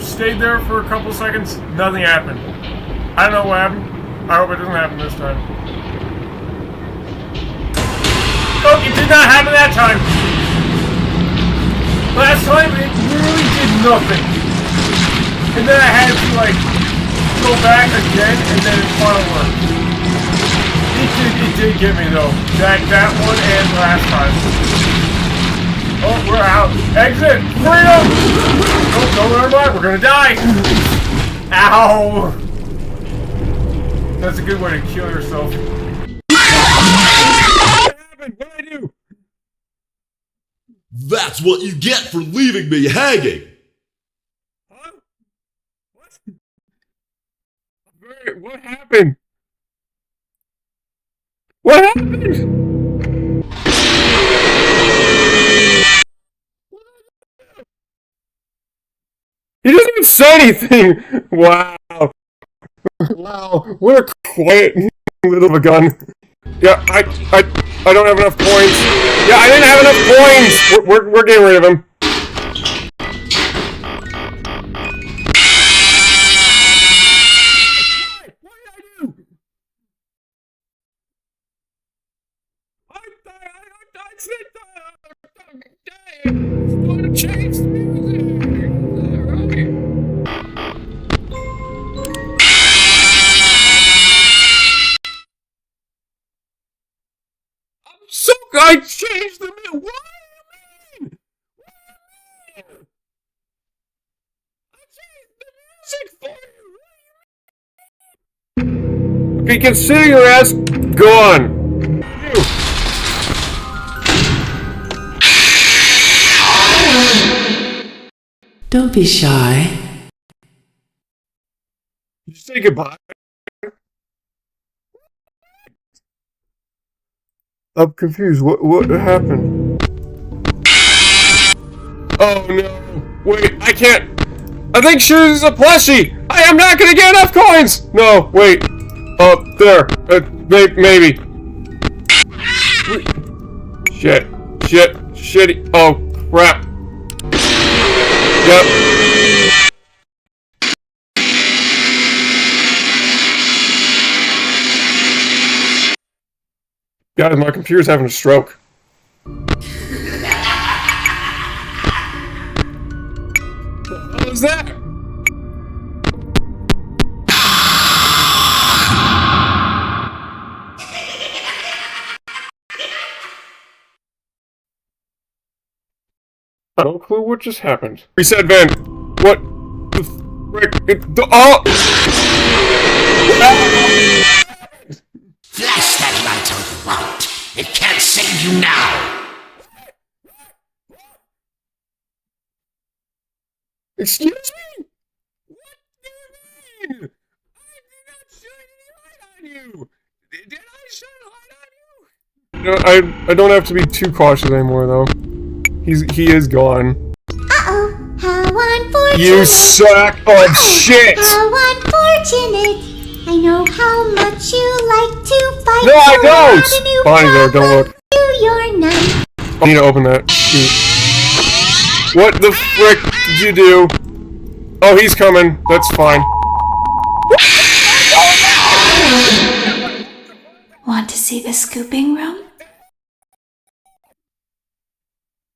stayed there for a couple seconds, nothing happened. I don't know what happened. I hope it doesn't happen this time. Oh, it did not happen that time! Last time, it literally did nothing. And then I had to, like, go back again, and then it finally worked. It did get me, though. That one and last time. Oh, we're out. Exit! Freedom! Oh, no, never mind. We're gonna die! Ow! That's a good way to kill yourself. What did I do? That's what you get for leaving me hanging! Huh? What happened? What happened? He doesn't even say anything! Wow. Wow. What a quiet little of a gun. Yeah, I don't have enough coins. Yeah, I didn't have enough coins! We're getting rid of him. What did I do? I said it's going to change the music. So I changed the music. What do you mean? What do you mean? I changed the music for you. Okay, consider your ass gone. Don't be shy. Did you say goodbye? I'm confused. What happened? Oh no! Wait, I can't. I think she's a plushie. I am not gonna get enough coins. No, wait. There. Maybe. Wait. Shit. Shitty. Oh crap. Yep. Guys, my computer's having a stroke. What the hell is that? I don't clue what just happened. Reset Van. What the frick? Oh! Flash that light all you want. It can't save you now. Excuse me? What do you mean? I did not shine any light on you. Did I shine a light on you? No, I don't have to be too cautious anymore, though. He is gone. Uh-oh, how unfortunate. You sack of shit! How unfortunate. I know how much you like to fight. No, I so don't! add a new Bonnie there, don't problem look. to your night. I need to open that. Shoot. What the frick did you do? Oh, he's coming. That's fine. Want to see the scooping room?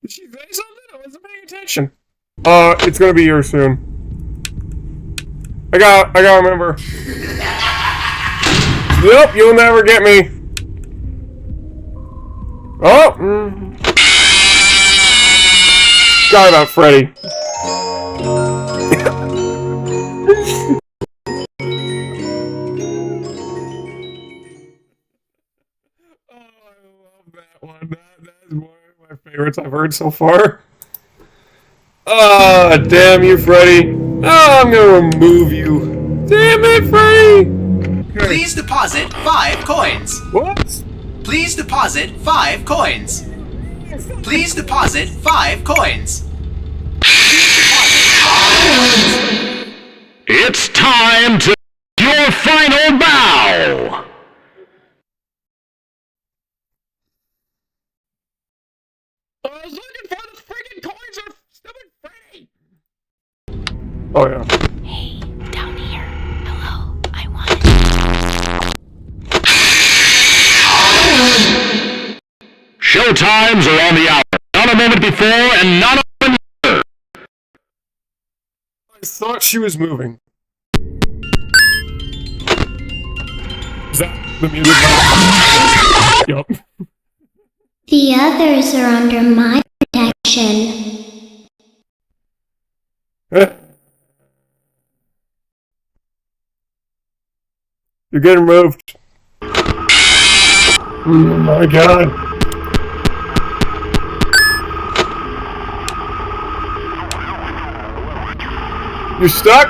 Did she say something? I wasn't paying attention. It's gonna be here soon. I gotta remember. Yep, you'll never get me. Oh! Forgot about Freddy. That is one of my favorites I've heard so far. Ah, damn you, Freddy. Oh, I'm gonna remove you. Damn it, Freddy! Okay. Please deposit 5 coins. What? Please deposit 5 coins. Please deposit 5 coins. It's time to your final bow! I was looking for the friggin' coins of stupid Freddy! Oh, yeah. Hey, down here. Hello, I want it. Show times are on the hour. Not a moment before and not a moment after. I thought she was moving. Is that the music? Yup. The others are under my protection. You're getting moved. Oh my god. You're stuck?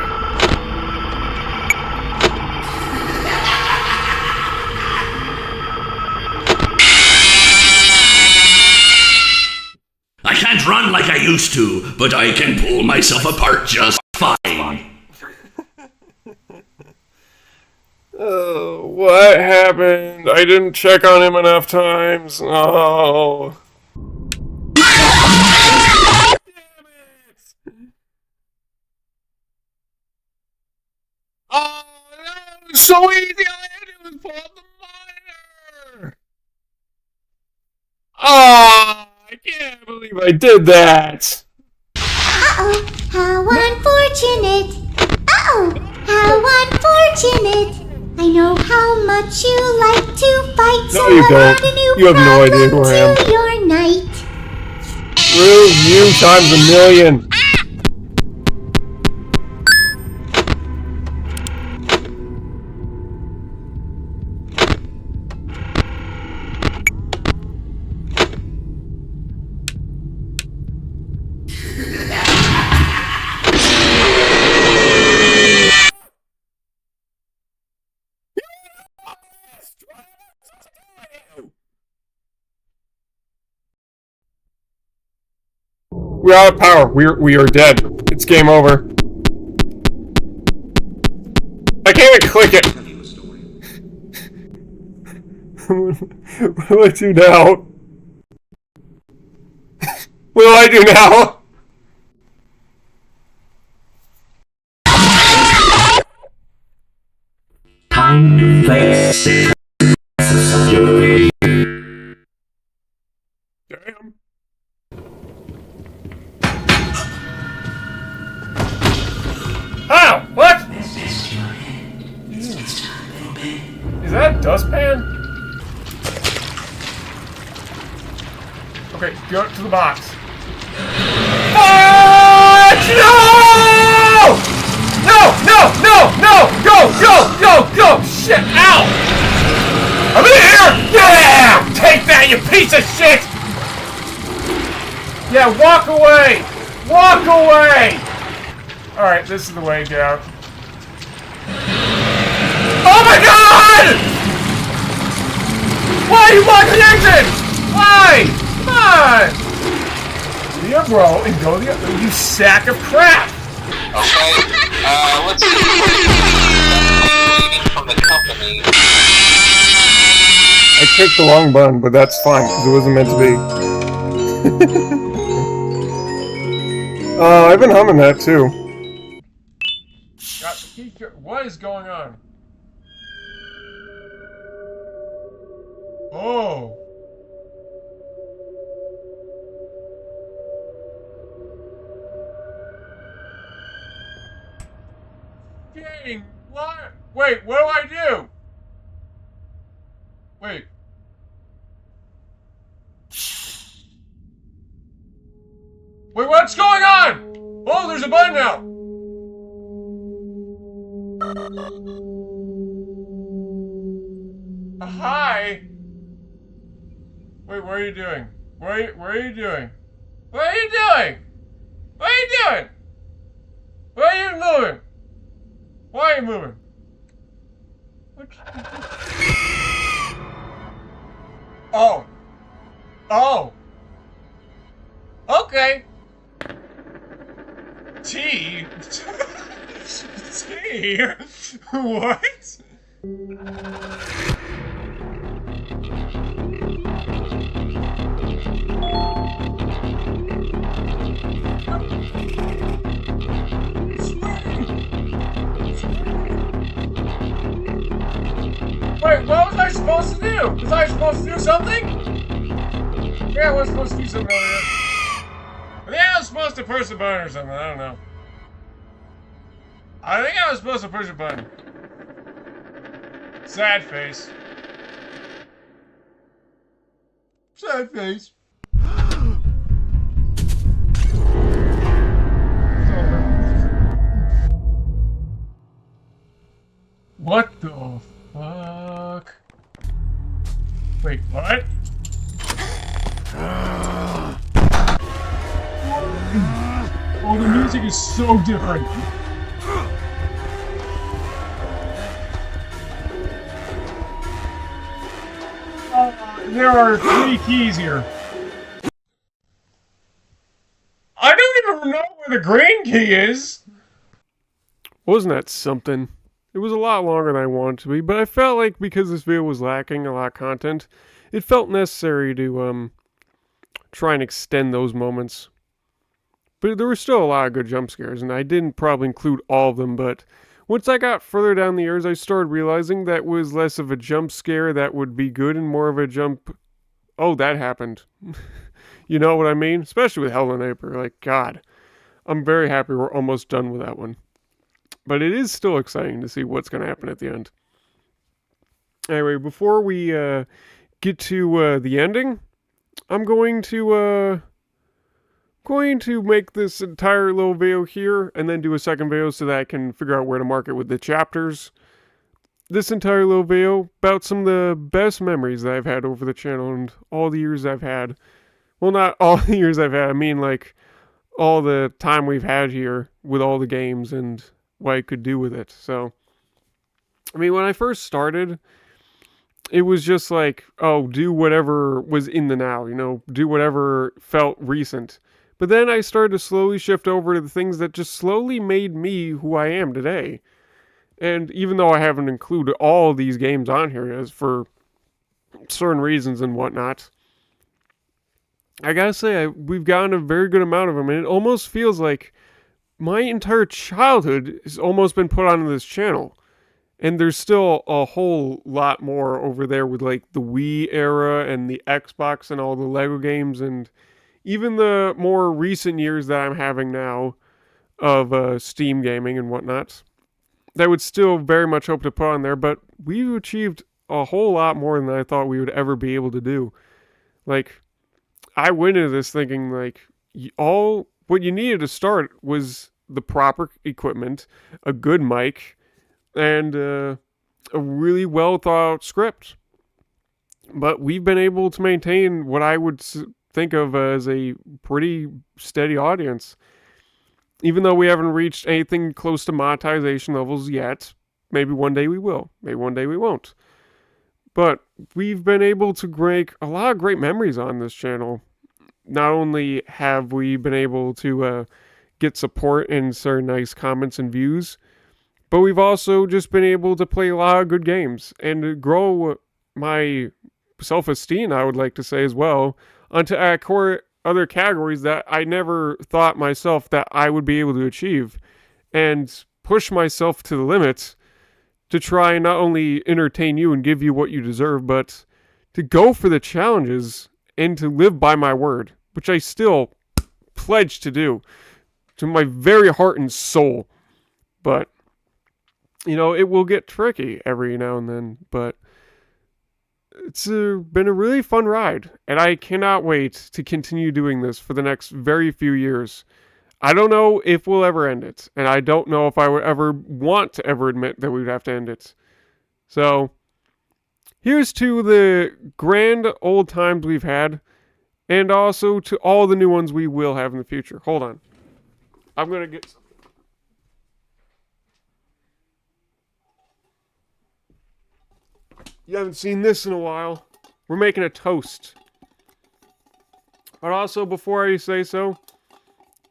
I can't run like I used to, but I can pull myself apart just fine. Oh, what happened? I didn't check on him enough times. Oh. Damn it! Oh, no! It was so easy! All I had to do was pull up the monitor! Oh, I can't believe I did that! Uh-oh, how unfortunate. Uh-oh, how unfortunate. I know how much you like to fight, so you I'll don't. add a new You have no idea problem who I am. to your night. Screw you times a million! We're out of power. We are dead. It's game over. I can't even click it. What do I do now? What do I do now? Damn. Ow! What? Is that a dustpan? Okay, go to the box. What? No! No! Go! Shit! Ow! I'm in here! Yeah! Take that, you piece of shit! Yeah, walk away! Walk away! Alright, this is the way to get out. Oh my god! What? Why you block the exit? Why? Come on! Yeah, bro, and go the other. You sack of crap! Okay, let's see. Waiting from the company. I clicked the wrong button, but that's fine, because it wasn't meant to be. I've been humming that, too. What is going on? Oh. Dang, what? Wait, what do I do? Wait. Wait, what's going on? Oh, there's a button now. Hi. Wait, what are you doing? What are you doing? What are you doing? What are you doing? Why are you moving? Why are you moving? Oh. Oh. Okay. Tea? Tea? What? Wait, what was I supposed to do? Was I supposed to do something? Yeah, I was supposed to do something earlier. Yeah, I was supposed to push a button or something. I don't know. I think I was supposed to push a button. Sad face. Sad face. What the fuck? Wait, what? Oh, the music is so different. There are 3 keys here. I don't even know where the green key is. Wasn't that something? It was a lot longer than I wanted it to be, but I felt like because this video was lacking a lot of content, it felt necessary to try and extend those moments. But there were still a lot of good jump scares, and I didn't probably include all of them, but once I got further down the years, I started realizing that was less of a jump scare that would be good and more of a jump... Oh, that happened. You know what I mean? Especially with Hell and April. Like, God. I'm very happy we're almost done with that one. But it is still exciting to see what's going to happen at the end. Anyway, before we get to the ending, I'm going to make this entire little video here and then do a second video so that I can figure out where to mark it with the chapters. This entire little video about some of the best memories that I've had over the channel and all the years I've had. Well, not all the years I've had. I mean, like, all the time we've had here with all the games and what I could do with it. So, I mean, when I first started, it was just like, oh, do whatever was in the now, you know, do whatever felt recent. But then I started to slowly shift over to the things that just slowly made me who I am today. And even though I haven't included all these games on here as for certain reasons and whatnot, I gotta say, we've gotten a very good amount of them, and it almost feels like my entire childhood has almost been put onto this channel. And there's still a whole lot more over there with like the Wii era and the Xbox and all the Lego games and even the more recent years that I'm having now of Steam gaming and whatnot. That would still very much hope to put on there, but we've achieved a whole lot more than I thought we would ever be able to do. Like, I went into this thinking like all what you needed to start was the proper equipment, a good mic, and a really well thought out script. But we've been able to maintain what I would think of as a pretty steady audience. Even though we haven't reached anything close to monetization levels yet, maybe one day we will, maybe one day we won't. But we've been able to make a lot of great memories on this channel. Not only have we been able to get support and certain nice comments and views, but we've also just been able to play a lot of good games and to grow my self-esteem, I would like to say as well, onto other categories that I never thought myself that I would be able to achieve, and push myself to the limits to try and not only entertain you and give you what you deserve, but to go for the challenges and to live by my word, which I still pledge to do to my very heart and soul. But, it will get tricky every now and then, but it's been a really fun ride, and I cannot wait to continue doing this for the next very few years. I don't know if we'll ever end it, and I don't know if I would ever want to ever admit that we would have to end it. So, here's to the grand old times we've had, and also to all the new ones we will have in the future. Hold on. I'm going to get something. You haven't seen this in a while. We're making a toast. But also, before I say so,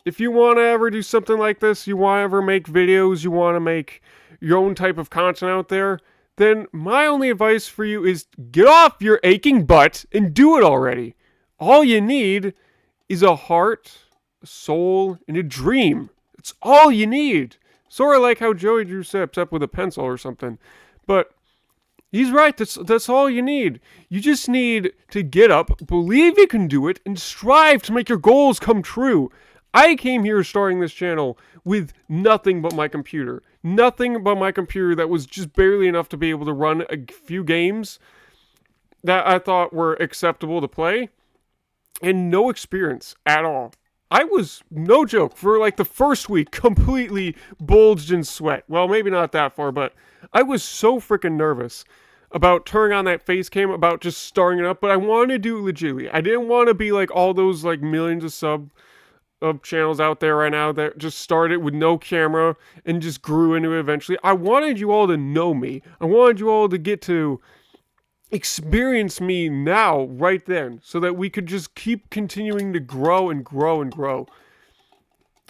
if you want to ever do something like this, you want to ever make videos, you want to make your own type of content out there, then my only advice for you is get off your aching butt and do it already. All you need is a heart, a soul, and a dream. It's all you need. Sort of like how Joey drew steps up with a pencil or something. But he's right. That's all you need. You just need to get up, believe you can do it, and strive to make your goals come true. I came here starting this channel with nothing but my computer. Nothing but my computer that was just barely enough to be able to run a few games that I thought were acceptable to play, and no experience at all. I was, no joke, for like the first week, completely bulged in sweat. Well, maybe not that far, but I was so freaking nervous about turning on that face cam, about just starting it up, but I wanted to do it legitimately. I didn't want to be like all those like millions of channels out there right now that just started with no camera and just grew into it eventually. I wanted you all to know me. I wanted you all to get to experience me now, right then, so that we could just keep continuing to grow and grow and grow.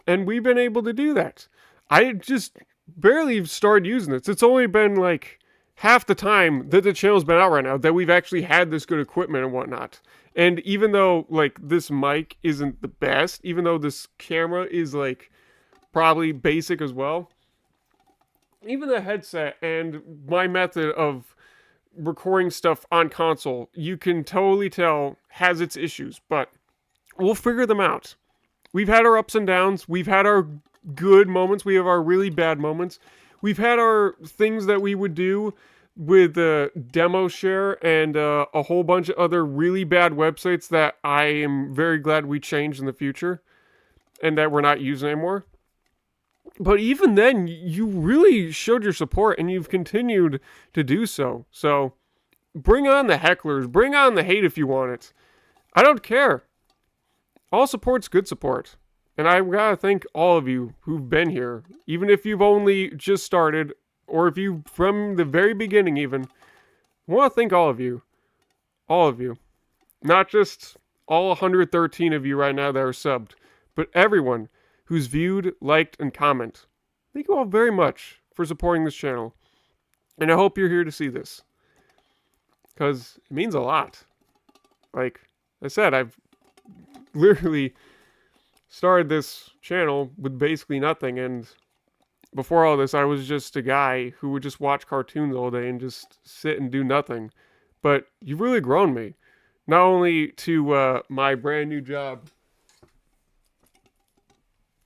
And we've been able to do that. I just barely started using this. It's only been like half the time that the channel's been out right now that we've actually had this good equipment and whatnot. And even though like this mic isn't the best, even though this camera is like probably basic as well, even the headset and my method of recording stuff on console, you can totally tell has its issues, but we'll figure them out. We've had our ups and downs. We've had our good moments. We have our really bad moments. We've had our things that we would do with demo share and a whole bunch of other really bad websites that I am very glad we changed in the future and that we're not using anymore. But even then, you really showed your support and you've continued to do so. So bring on the hecklers. Bring on the hate if you want it. I don't care. All support's good support. And I've got to thank all of you who've been here. Even if you've only just started, or if you from the very beginning even. I want to thank all of you. All of you. Not just all 113 of you right now that are subbed, but everyone who's viewed, liked, and comment. Thank you all very much for supporting this channel. And I hope you're here to see this. Because it means a lot. Like I said, I've literally started this channel with basically nothing, and before all this I was just a guy who would just watch cartoons all day and just sit and do nothing. But you've really grown me. Not only to my brand new job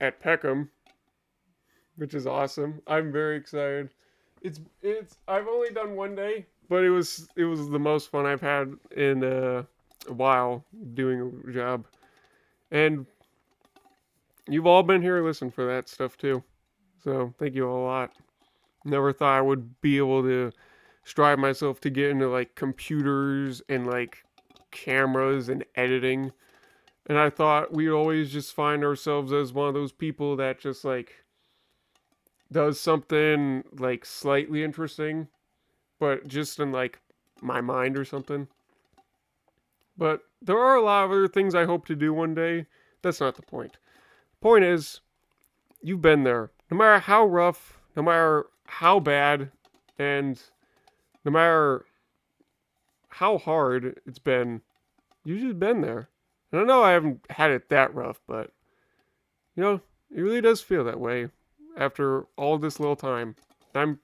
at Peckham, which is awesome. I'm very excited. It's I've only done one day, but it was the most fun I've had in a while doing a job. And you've all been here to listen for that stuff too. So thank you all a lot. Never thought I would be able to strive myself to get into like computers and like cameras and editing. And I thought we'd always just find ourselves as one of those people that just like does something like slightly interesting, but just in like my mind or something. But there are a lot of other things I hope to do one day. That's not the point. Point is, you've been there. No matter how rough, no matter how bad, and no matter how hard it's been, you've just been there. And I know I haven't had it that rough, but, you know, it really does feel that way after all this little time. I'm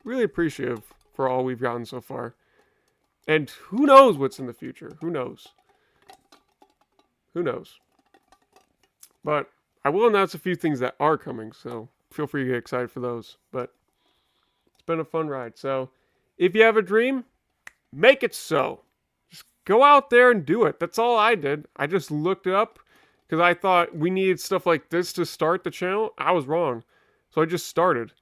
really appreciative for all we've gotten so far. And who knows what's in the future? Who knows? Who knows? But I will announce a few things that are coming, so feel free to get excited for those. But it's been a fun ride. So if you have a dream, make it so. Just go out there and do it. That's all I did. I just looked it up because I thought we needed stuff like this to start the channel. I was wrong. So I just started.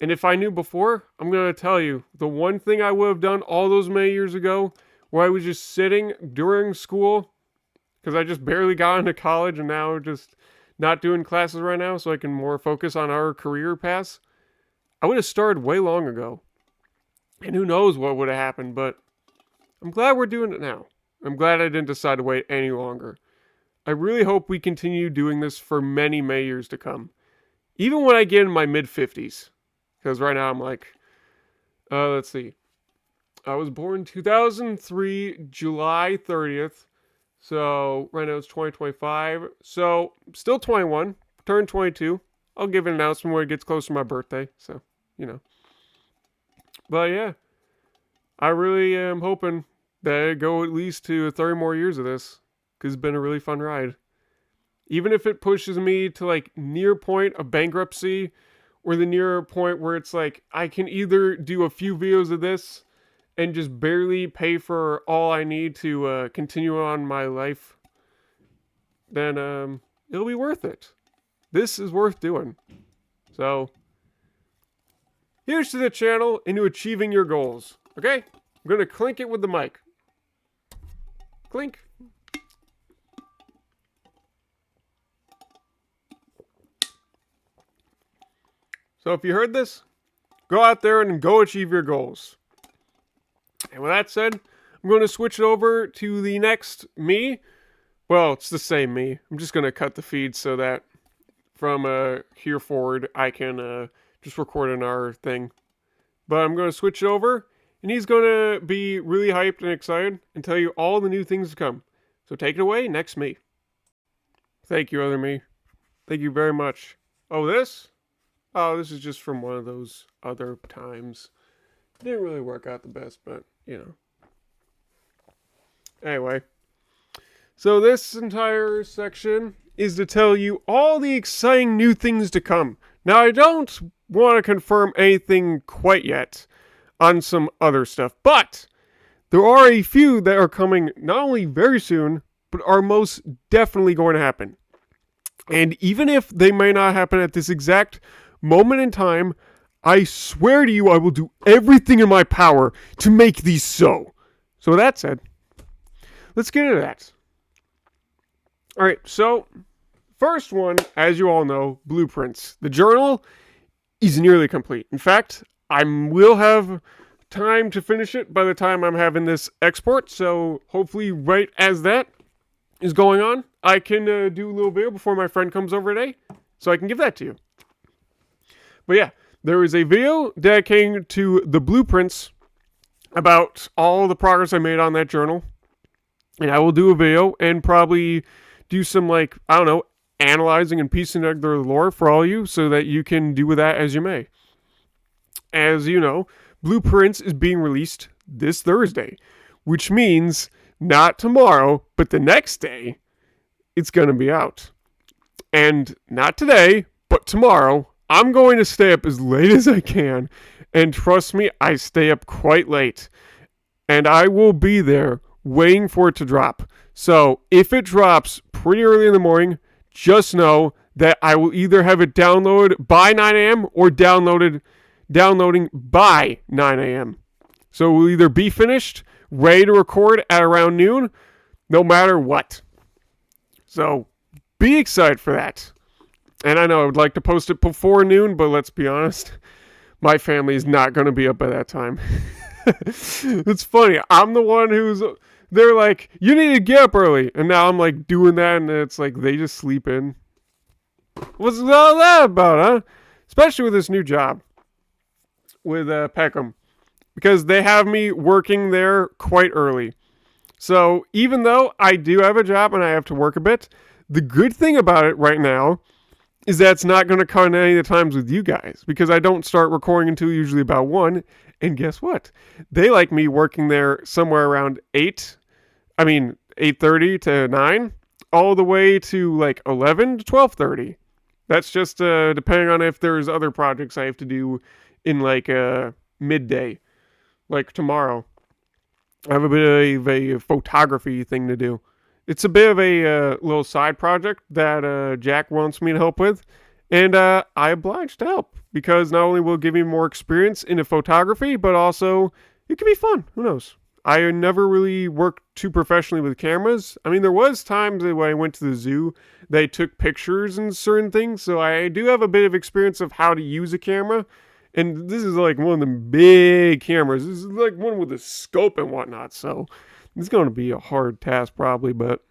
And if I knew before, I'm going to tell you, the one thing I would have done all those many years ago, where I was just sitting during school, because I just barely got into college and now just not doing classes right now so I can more focus on our career paths, I would have started way long ago. And who knows what would have happened, but I'm glad we're doing it now. I'm glad I didn't decide to wait any longer. I really hope we continue doing this for many, many years to come. Even when I get in my mid-50s. Because right now I'm like, let's see. I was born 2003, July 30th. So right now it's 2025. So still 21. Turned 22. I'll give an announcement when it gets close to my birthday. So, you know. But yeah. I really am hoping that I go at least to 30 more years of this. Because it's been a really fun ride. Even if it pushes me to like near point of bankruptcy, or the near point where it's like I can either do a few videos of this and just barely pay for all I need to continue on my life, then it'll be worth it. This is worth doing. So here's to the channel and to achieving your goals. Okay? I'm going to clink it with the mic. Clink. So if you heard this, go out there and go achieve your goals. And with that said, I'm going to switch it over to the next me. Well, it's the same me. I'm just going to cut the feed so that from here forward, I can just record another thing. But I'm going to switch it over, and he's going to be really hyped and excited and tell you all the new things to come. So take it away, next me. Thank you, other me. Thank you very much. Oh, this? Oh, this is just from one of those other times. Didn't really work out the best, but, you know. Anyway. So this entire section is to tell you all the exciting new things to come. Now, I don't want to confirm anything quite yet on some other stuff, but there are a few that are coming not only very soon, but are most definitely going to happen. And even if they may not happen at this exact moment in time, I swear to you I will do everything in my power to make these so. So with that said, let's get into that. Alright, so first one, as you all know, blueprints. The journal is nearly complete. In fact, I will have time to finish it by the time I'm having this export, so hopefully right as that is going on, I can do a little video before my friend comes over today, so I can give that to you. But yeah, there is a video dedicating to the blueprints about all the progress I made on that journal. And I will do a video and probably do some, like, I don't know, analyzing and piecing together the lore for all you so that you can do with that as you may. As you know, Blueprints is being released this Thursday, which means not tomorrow, but the next day, it's going to be out. And not today, but tomorrow, I'm going to stay up as late as I can, and trust me, I stay up quite late. And I will be there waiting for it to drop. So, if it drops pretty early in the morning, just know that I will either have it downloaded by 9 a.m. or downloading by 9 a.m. So, it will either be finished, ready to record at around noon, no matter what. So, be excited for that. And I know I would like to post it before noon, but let's be honest, my family is not going to be up by that time. It's funny. I'm the one who's. They're like, you need to get up early, and now I'm like doing that, and it's like they just sleep in. What's all that about, huh? Especially with this new job with Peckham, because they have me working there quite early. So even though I do have a job and I have to work a bit, the good thing about it right now is that it's not going to cut any of the times with you guys because I don't start recording until usually about 1. And guess what? They like me working there somewhere around 8. I mean, 8:30 to 9, all the way to like 11 to 12:30. That's just depending on if there's other projects I have to do in like midday, like tomorrow. I have a bit of a photography thing to do. It's a bit of a little side project that Jack wants me to help with, and I obliged to help because not only will it give me more experience into photography, but also it could be fun. Who knows? I never really worked too professionally with cameras. I mean, there was times when I went to the zoo, they took pictures and certain things, so I do have a bit of experience of how to use a camera. And this is like one of the big cameras. This is like one with a scope and whatnot. So it's going to be a hard task probably. But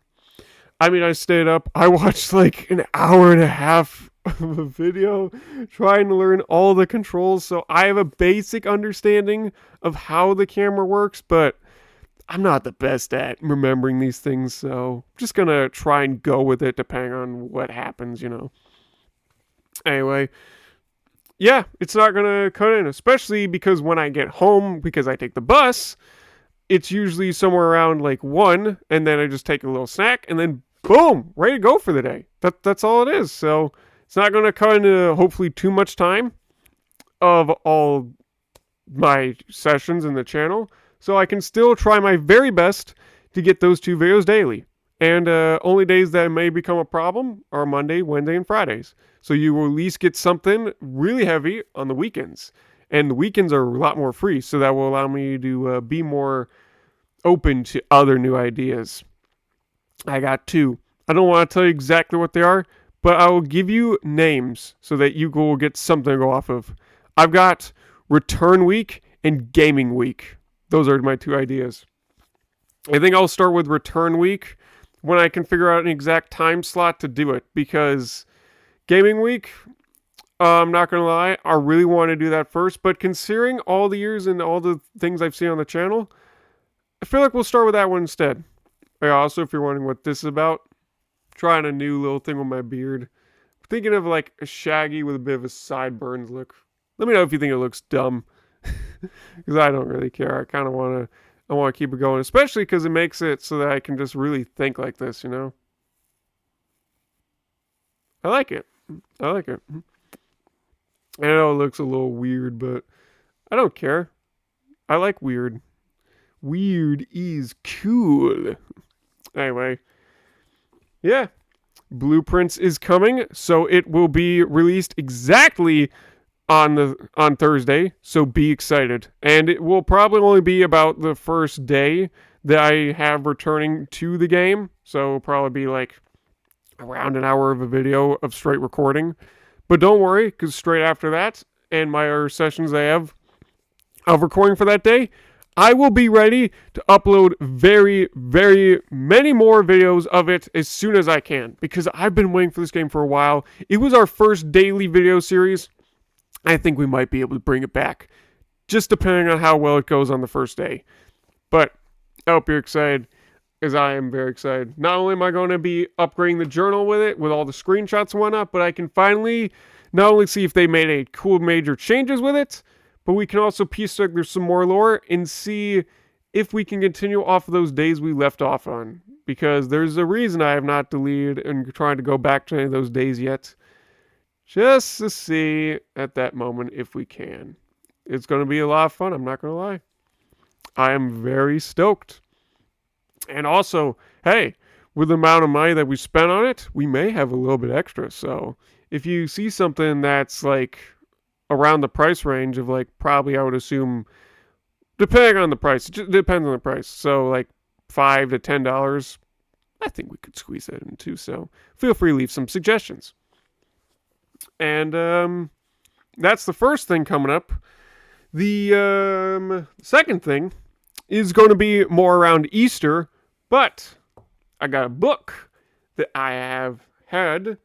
I mean, I stayed up. I watched like an hour and a half of a video trying to learn all the controls. So I have a basic understanding of how the camera works. But I'm not the best at remembering these things. So I'm just going to try and go with it depending on what happens, Anyway. Yeah, it's not going to cut in, especially because when I get home, because I take the bus, it's usually somewhere around like 1, and then I just take a little snack, and then boom, ready to go for the day. That's all it is. So it's not going to cut into hopefully too much time of all my sessions in the channel. So I can still try my very best to get those 2 videos daily. And only days that may become a problem are Monday, Wednesday, and Fridays. So you will at least get something really heavy on the weekends. And the weekends are a lot more free, so that will allow me to be more open to other new ideas. I got 2. I don't want to tell you exactly what they are, but I will give you names so that you will get something to go off of. I've got Return Week and Gaming Week. Those are my 2 ideas. I think I'll start with Return Week when I can figure out an exact time slot to do it, because Gaming Week, I'm not going to lie, I really want to do that first, but considering all the years and all the things I've seen on the channel, I feel like we'll start with that one instead. Also, if you're wondering what this is about, trying a new little thing with my beard. I'm thinking of like a shaggy with a bit of a sideburns look. Let me know if you think it looks dumb, because I don't really care. I kind of want to keep it going, especially because it makes it so that I can just really think like this, I like it. I like it. I know it looks a little weird, but I don't care. I like weird. Weird is cool. Anyway. Yeah. Blueprints is coming, so it will be released exactly on Thursday, so be excited. And it will probably only be about the first day that I have returning to the game, so it'll probably be like around an hour of a video of straight recording. But don't worry, because straight after that, and my other sessions I have of recording for that day, I will be ready to upload very, very many more videos of it as soon as I can, because I've been waiting for this game for a while. It was our first daily video series. I think we might be able to bring it back, just depending on how well it goes on the first day. But I hope you're excited, as I am very excited. Not only am I going to be upgrading the journal with it, with all the screenshots and whatnot, but I can finally not only see if they made any cool major changes with it, but we can also piece together some more lore and see if we can continue off of those days we left off on. Because there's a reason I have not deleted and trying to go back to any of those days yet. Just to see at that moment if we can. It's going to be a lot of fun, I'm not going to lie. I am very stoked. And also, hey, with the amount of money that we spent on it, we may have a little bit extra. So if you see something that's like around the price range of like probably I would assume, depending on the price, it just depends on the price. So like $5 to $10, I think we could squeeze that in too. So feel free to leave some suggestions. And that's the first thing coming up. The second thing is going to be more around Easter, but I got a book that I have had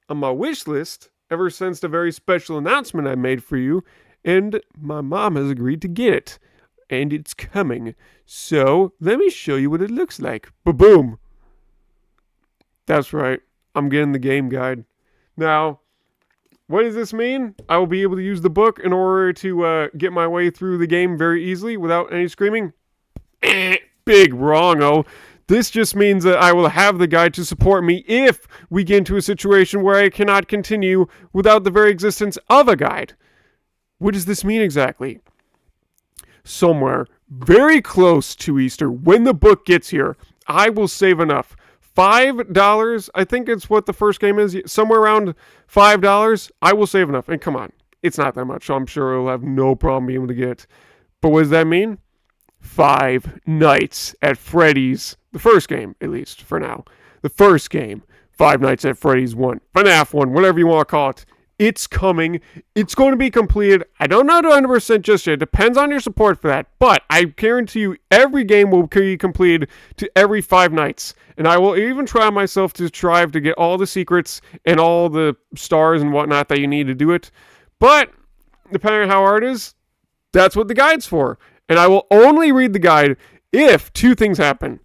on my wish list ever since the very special announcement I made for you, and my mom has agreed to get it, and it's coming. So let me show you what it looks like. Ba-boom! That's right, I'm getting the game guide. Now, what does this mean? I will be able to use the book in order to get my way through the game very easily without any screaming? Big wrong-o. This just means that I will have the guide to support me if we get into a situation where I cannot continue without the very existence of a guide. What does this mean exactly? Somewhere very close to Easter, when the book gets here, I will save enough. $5, I think it's what the first game is, somewhere around $5, I will save enough. And come on, it's not that much, so I'm sure I'll have no problem being able to get it. But what does that mean? 5 Nights at Freddy's. The first game, at least, for now. The first game. 5 Nights at Freddy's 1. FNAF 1, whatever you want to call it. It's coming. It's going to be completed. I don't know 100% just yet. It depends on your support for that. But I guarantee you every game will be completed to every 5 nights. And I will even try myself to strive to get all the secrets and all the stars and whatnot that you need to do it. But depending on how hard it is, that's what the guide's for. And I will only read the guide if 2 things happen.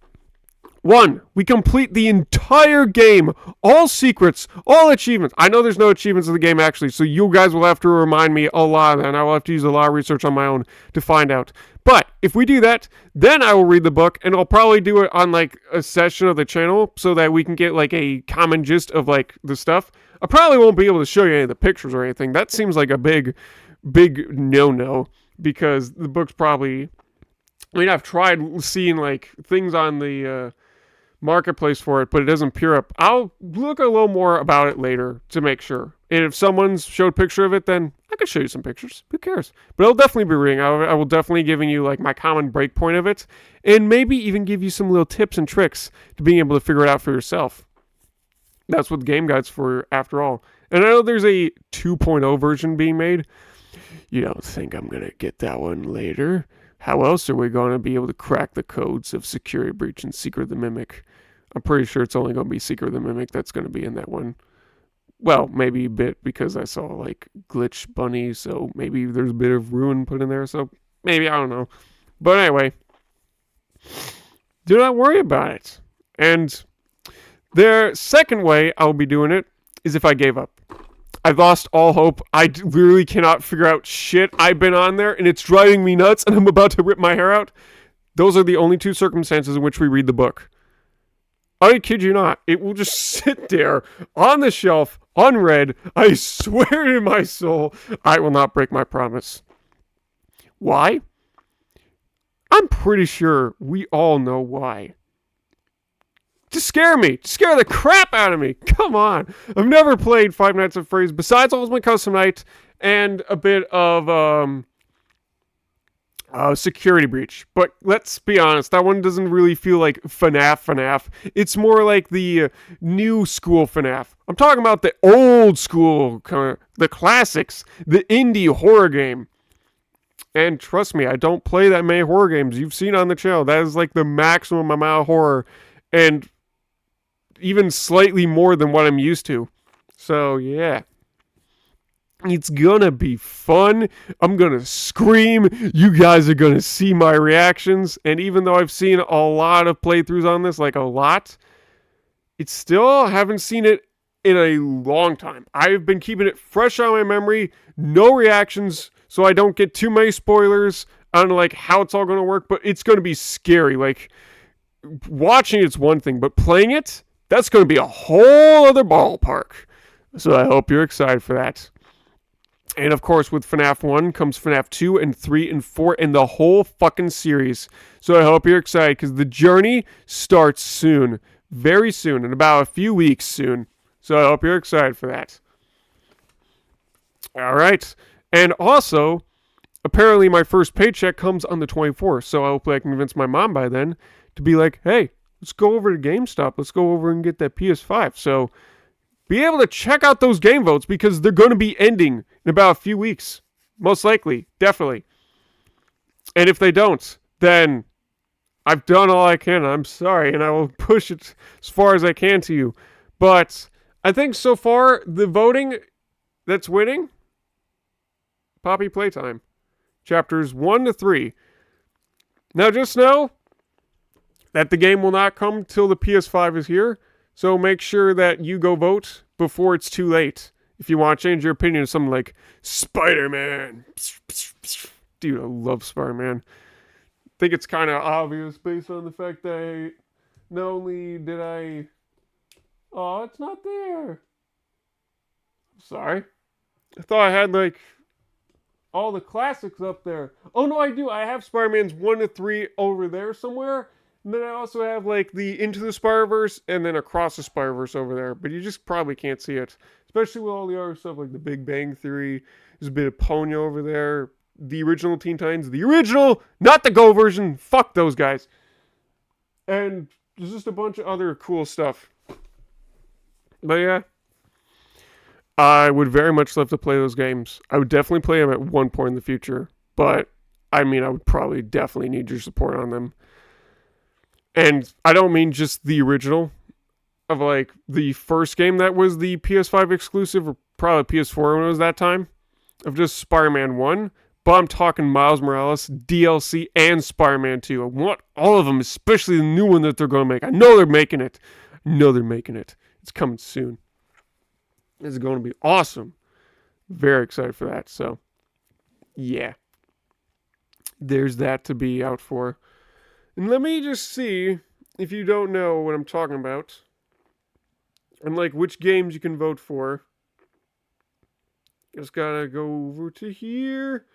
1, we complete the entire game, all secrets, all achievements. I know there's no achievements in the game actually, so you guys will have to remind me a lot of that, and I will have to use a lot of research on my own to find out. But if we do that, then I will read the book, and I'll probably do it on like a session of the channel so that we can get like a common gist of like the stuff. I probably won't be able to show you any of the pictures or anything. That seems like a big no-no, because the book's probably... I mean, I've tried seeing like things on the marketplace for it, but it doesn't appear up. I'll look a little more about it later to make sure. And if someone's showed a picture of it, then I could show you some pictures. Who cares? But I'll definitely be reading. I will definitely giving you like my common breakpoint of it, and maybe even give you some little tips and tricks to being able to figure it out for yourself. That's what the game guide's for, after all. And I know there's a 2.0 version being made. You don't think I'm gonna get that one later? How else are we going to be able to crack the codes of Security Breach and Secret of the Mimic? I'm pretty sure it's only going to be Secret of the Mimic that's going to be in that one. Well, maybe a bit, because I saw like Glitch Bunny, so maybe there's a bit of Ruin put in there, so maybe, I don't know. But anyway, do not worry about it. And the second way I'll be doing it is if I gave up. I've lost all hope. I literally cannot figure out shit. I've been on there, and it's driving me nuts, and I'm about to rip my hair out. Those are the only 2 circumstances in which we read the book. I kid you not. It will just sit there on the shelf, unread. I swear to my soul, I will not break my promise. Why? I'm pretty sure we all know why. To scare me. To scare the crap out of me. Come on. I've never played Five Nights at Freddy's besides Ultimate Custom Night and a bit of Security Breach. But let's be honest, that one doesn't really feel like FNAF. It's more like the new school FNAF. I'm talking about the old school, the classics, the indie horror game. And trust me, I don't play that many horror games. You've seen on the channel. That is like the maximum amount of horror. And even slightly more than what I'm used to. So, yeah. It's gonna be fun. I'm gonna scream. You guys are gonna see my reactions. And even though I've seen a lot of playthroughs on this, like a lot, it's still haven't seen it in a long time. I've been keeping it fresh on my memory. No reactions, so I don't get too many spoilers on like how it's all gonna work. But it's gonna be scary. Like, watching it's one thing, but playing it, that's going to be a whole other ballpark. So I hope you're excited for that. And of course, with FNAF 1 comes FNAF 2 and 3 and 4 and the whole fucking series. So I hope you're excited because the journey starts soon. Very soon. In about a few weeks soon. So I hope you're excited for that. Alright. And also, apparently my first paycheck comes on the 24th. So hopefully I can convince my mom by then to be like, hey, let's go over to GameStop. Let's go over and get that PS5. So be able to check out those game votes because they're going to be ending in about a few weeks. Most likely. Definitely. And if they don't, then I've done all I can. I'm sorry, and I will push it as far as I can to you. But I think so far, the voting that's winning, Poppy Playtime. Chapters 1 to 3. Now just know that the game will not come till the PS5 is here. So make sure that you go vote before it's too late. If you want to change your opinion of something like Spider-Man. Dude, I love Spider-Man. I think it's kind of obvious based on the fact that not only did I... Oh, it's not there. Sorry. I thought I had, like, all the classics up there. Oh, no, I do. I have Spider-Man's 1 to 3 over there somewhere. And then I also have, like, the Into the Spider-Verse and then Across the Spider-Verse over there. But you just probably can't see it. Especially with all the other stuff like the Big Bang Theory. There's a bit of Ponyo over there. The original Teen Titans. The original, not the Go version. Fuck those guys. And there's just a bunch of other cool stuff. But yeah. I would very much love to play those games. I would definitely play them at one point in the future. But, I mean, I would probably definitely need your support on them. And I don't mean just the original of, like, the first game that was the PS5 exclusive, or probably PS4 when it was that time, of just Spider-Man 1. But I'm talking Miles Morales, DLC, and Spider-Man 2. I want all of them, especially the new one that they're going to make. I know they're making it. It's coming soon. It's going to be awesome. Very excited for that. So, yeah. There's that to be out for. And let me just see if you don't know what I'm talking about. And, like, which games you can vote for. Just gotta go over to here.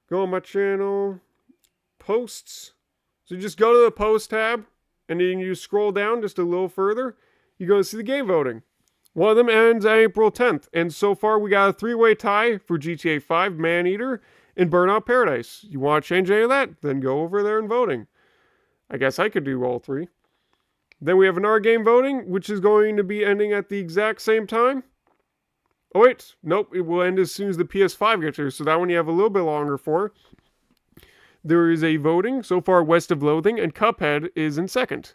Go on my channel. Posts. So you just go to the post tab. And then you scroll down just a little further. You go to see the game voting. One of them ends April 10th. And so far we got a 3-way tie for GTA 5, Maneater, and Burnout Paradise. You want to change any of that? Then go over there and voting. I guess I could do all 3. Then we have another game voting, which is going to be ending at the exact same time. Oh, wait. Nope. It will end as soon as the PS5 gets here. So that one you have a little bit longer for. There is a voting. So far, West of Loathing and Cuphead is in second.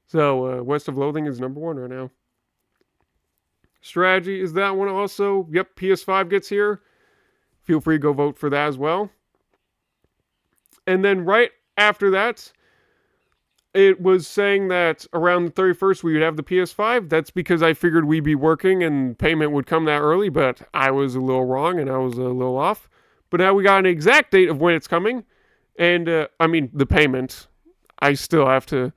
So, West of Loathing is number 1 right now. Strategy is that one also. Yep, PS5 gets here. Feel free to go vote for that as well. And then right after that, it was saying that around the 31st we would have the PS5. That's because I figured we'd be working and payment would come that early, but I was a little wrong and I was a little off. But now we got an exact date of when it's coming. And, I mean, the payment. I still have to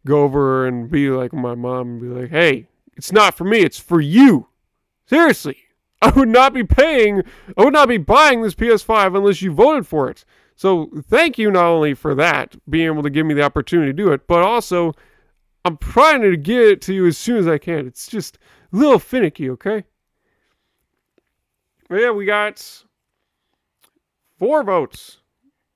go over and be like my mom and be like, hey, it's not for me, it's for you. Seriously. I would not be buying this PS5 unless you voted for it. So thank you not only for that, being able to give me the opportunity to do it, but also I'm trying to get it to you as soon as I can. It's just a little finicky, okay? But yeah, we got 4 votes.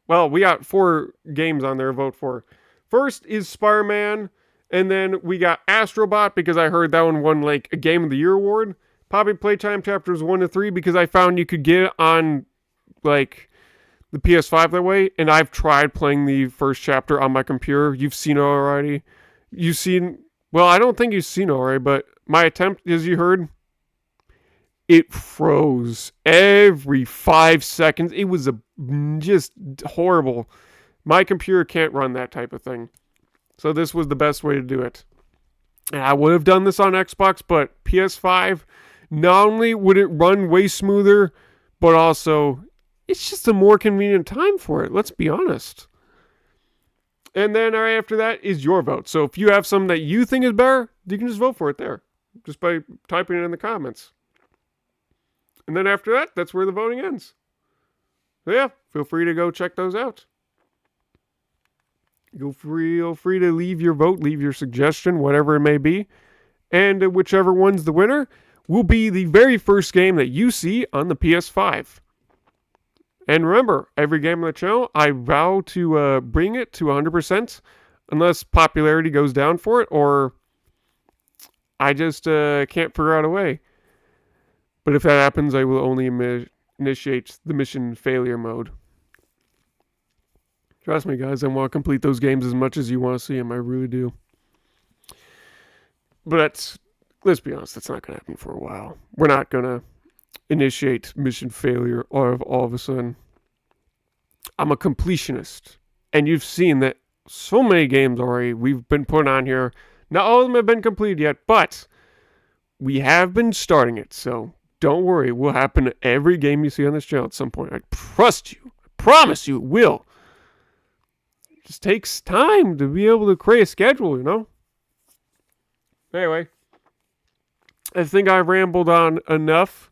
Well, we got 4 games on there to vote for. First is Spider-Man, and then we got Astrobot because I heard that one won like a Game of the Year award. Poppy Playtime Chapters 1 to 3 because I found you could get it on like the PS5 that way, and I've tried playing the first chapter on my computer. You've seen it already. Well, I don't think you've seen it already, but my attempt, as you heard, it froze every 5 seconds. It was just horrible. My computer can't run that type of thing. So this was the best way to do it. And I would have done this on Xbox, but PS5, not only would it run way smoother, but also it's just a more convenient time for it. Let's be honest. And then right after that is your vote. So if you have something that you think is better, you can just vote for it there. Just by typing it in the comments. And then after that, that's where the voting ends. So yeah, feel free to go check those out. Feel free to leave your vote, leave your suggestion, whatever it may be. And whichever one's the winner will be the very first game that you see on the PS5. And remember, every game on the channel, I vow to bring it to 100% unless popularity goes down for it or I just can't figure out a way. But if that happens, I will only initiate the mission failure mode. Trust me, guys, I want to complete those games as much as you want to see them. I really do. But let's be honest, that's not going to happen for a while. We're not going to initiate mission failure all of a sudden. I'm a completionist. And you've seen that so many games already we've been putting on here. Not all of them have been completed yet, but we have been starting it. So don't worry. It will happen to every game you see on this channel at some point. I trust you. I promise you it will. It just takes time to be able to create a schedule, you know? Anyway, I think I rambled on enough.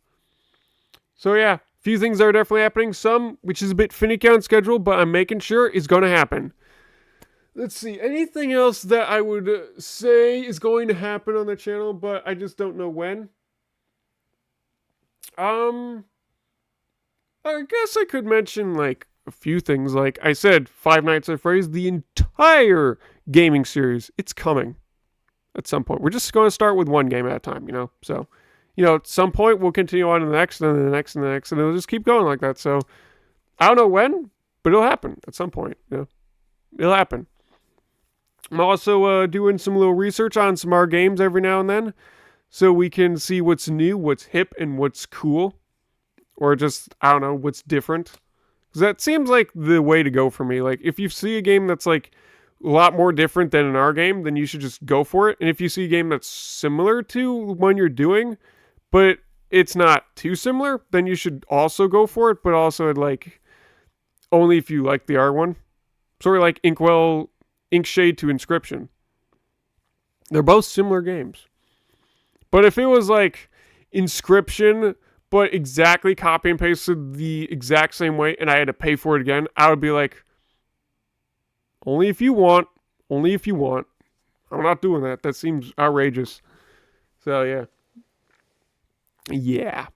So yeah, a few things are definitely happening. Some, which is a bit finicky on schedule, but I'm making sure is going to happen. Let's see, anything else that I would say is going to happen on the channel, but I just don't know when. I guess I could mention like a few things. Like I said, Five Nights at Freddy's, the entire gaming series, it's coming at some point. We're just going to start with one game at a time, you know? So, you know, at some point we'll continue on to the next, and then the next, and the next, and it'll just keep going like that. So, I don't know when, but it'll happen at some point, you know? It'll happen. I'm also doing some little research on some of our games every now and then, so we can see what's new, what's hip, and what's cool. Or just, I don't know, what's different. Because that seems like the way to go for me. Like, if you see a game that's like a lot more different than in our game, then you should just go for it. And if you see a game that's similar to one you're doing, but it's not too similar, then you should also go for it, but also like only if you like the R one. Sort of like Inkshade to Inscription. They're both similar games. But if it was like Inscription, but exactly copy and pasted the exact same way, and I had to pay for it again, I would be like, only if you want. Only if you want. I'm not doing that. That seems outrageous. So, yeah. Yeah.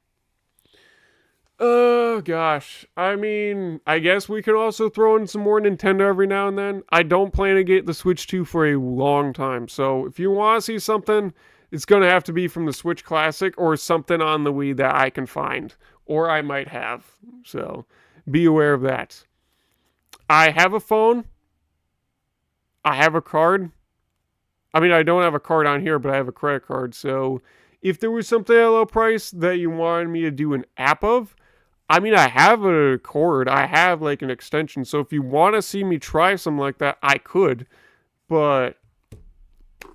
Oh, gosh. I mean, I guess we can also throw in some more Nintendo every now and then. I don't plan to get the Switch 2 for a long time. So, if you want to see something, it's going to have to be from the Switch Classic or something on the Wii that I can find. Or I might have. So, be aware of that. I have a phone. I have a card. I mean, I don't have a card on here, but I have a credit card. So, if there was something at a low price that you wanted me to do an app of, I mean, I have a cord. I have, like, an extension. So, if you want to see me try something like that, I could. But,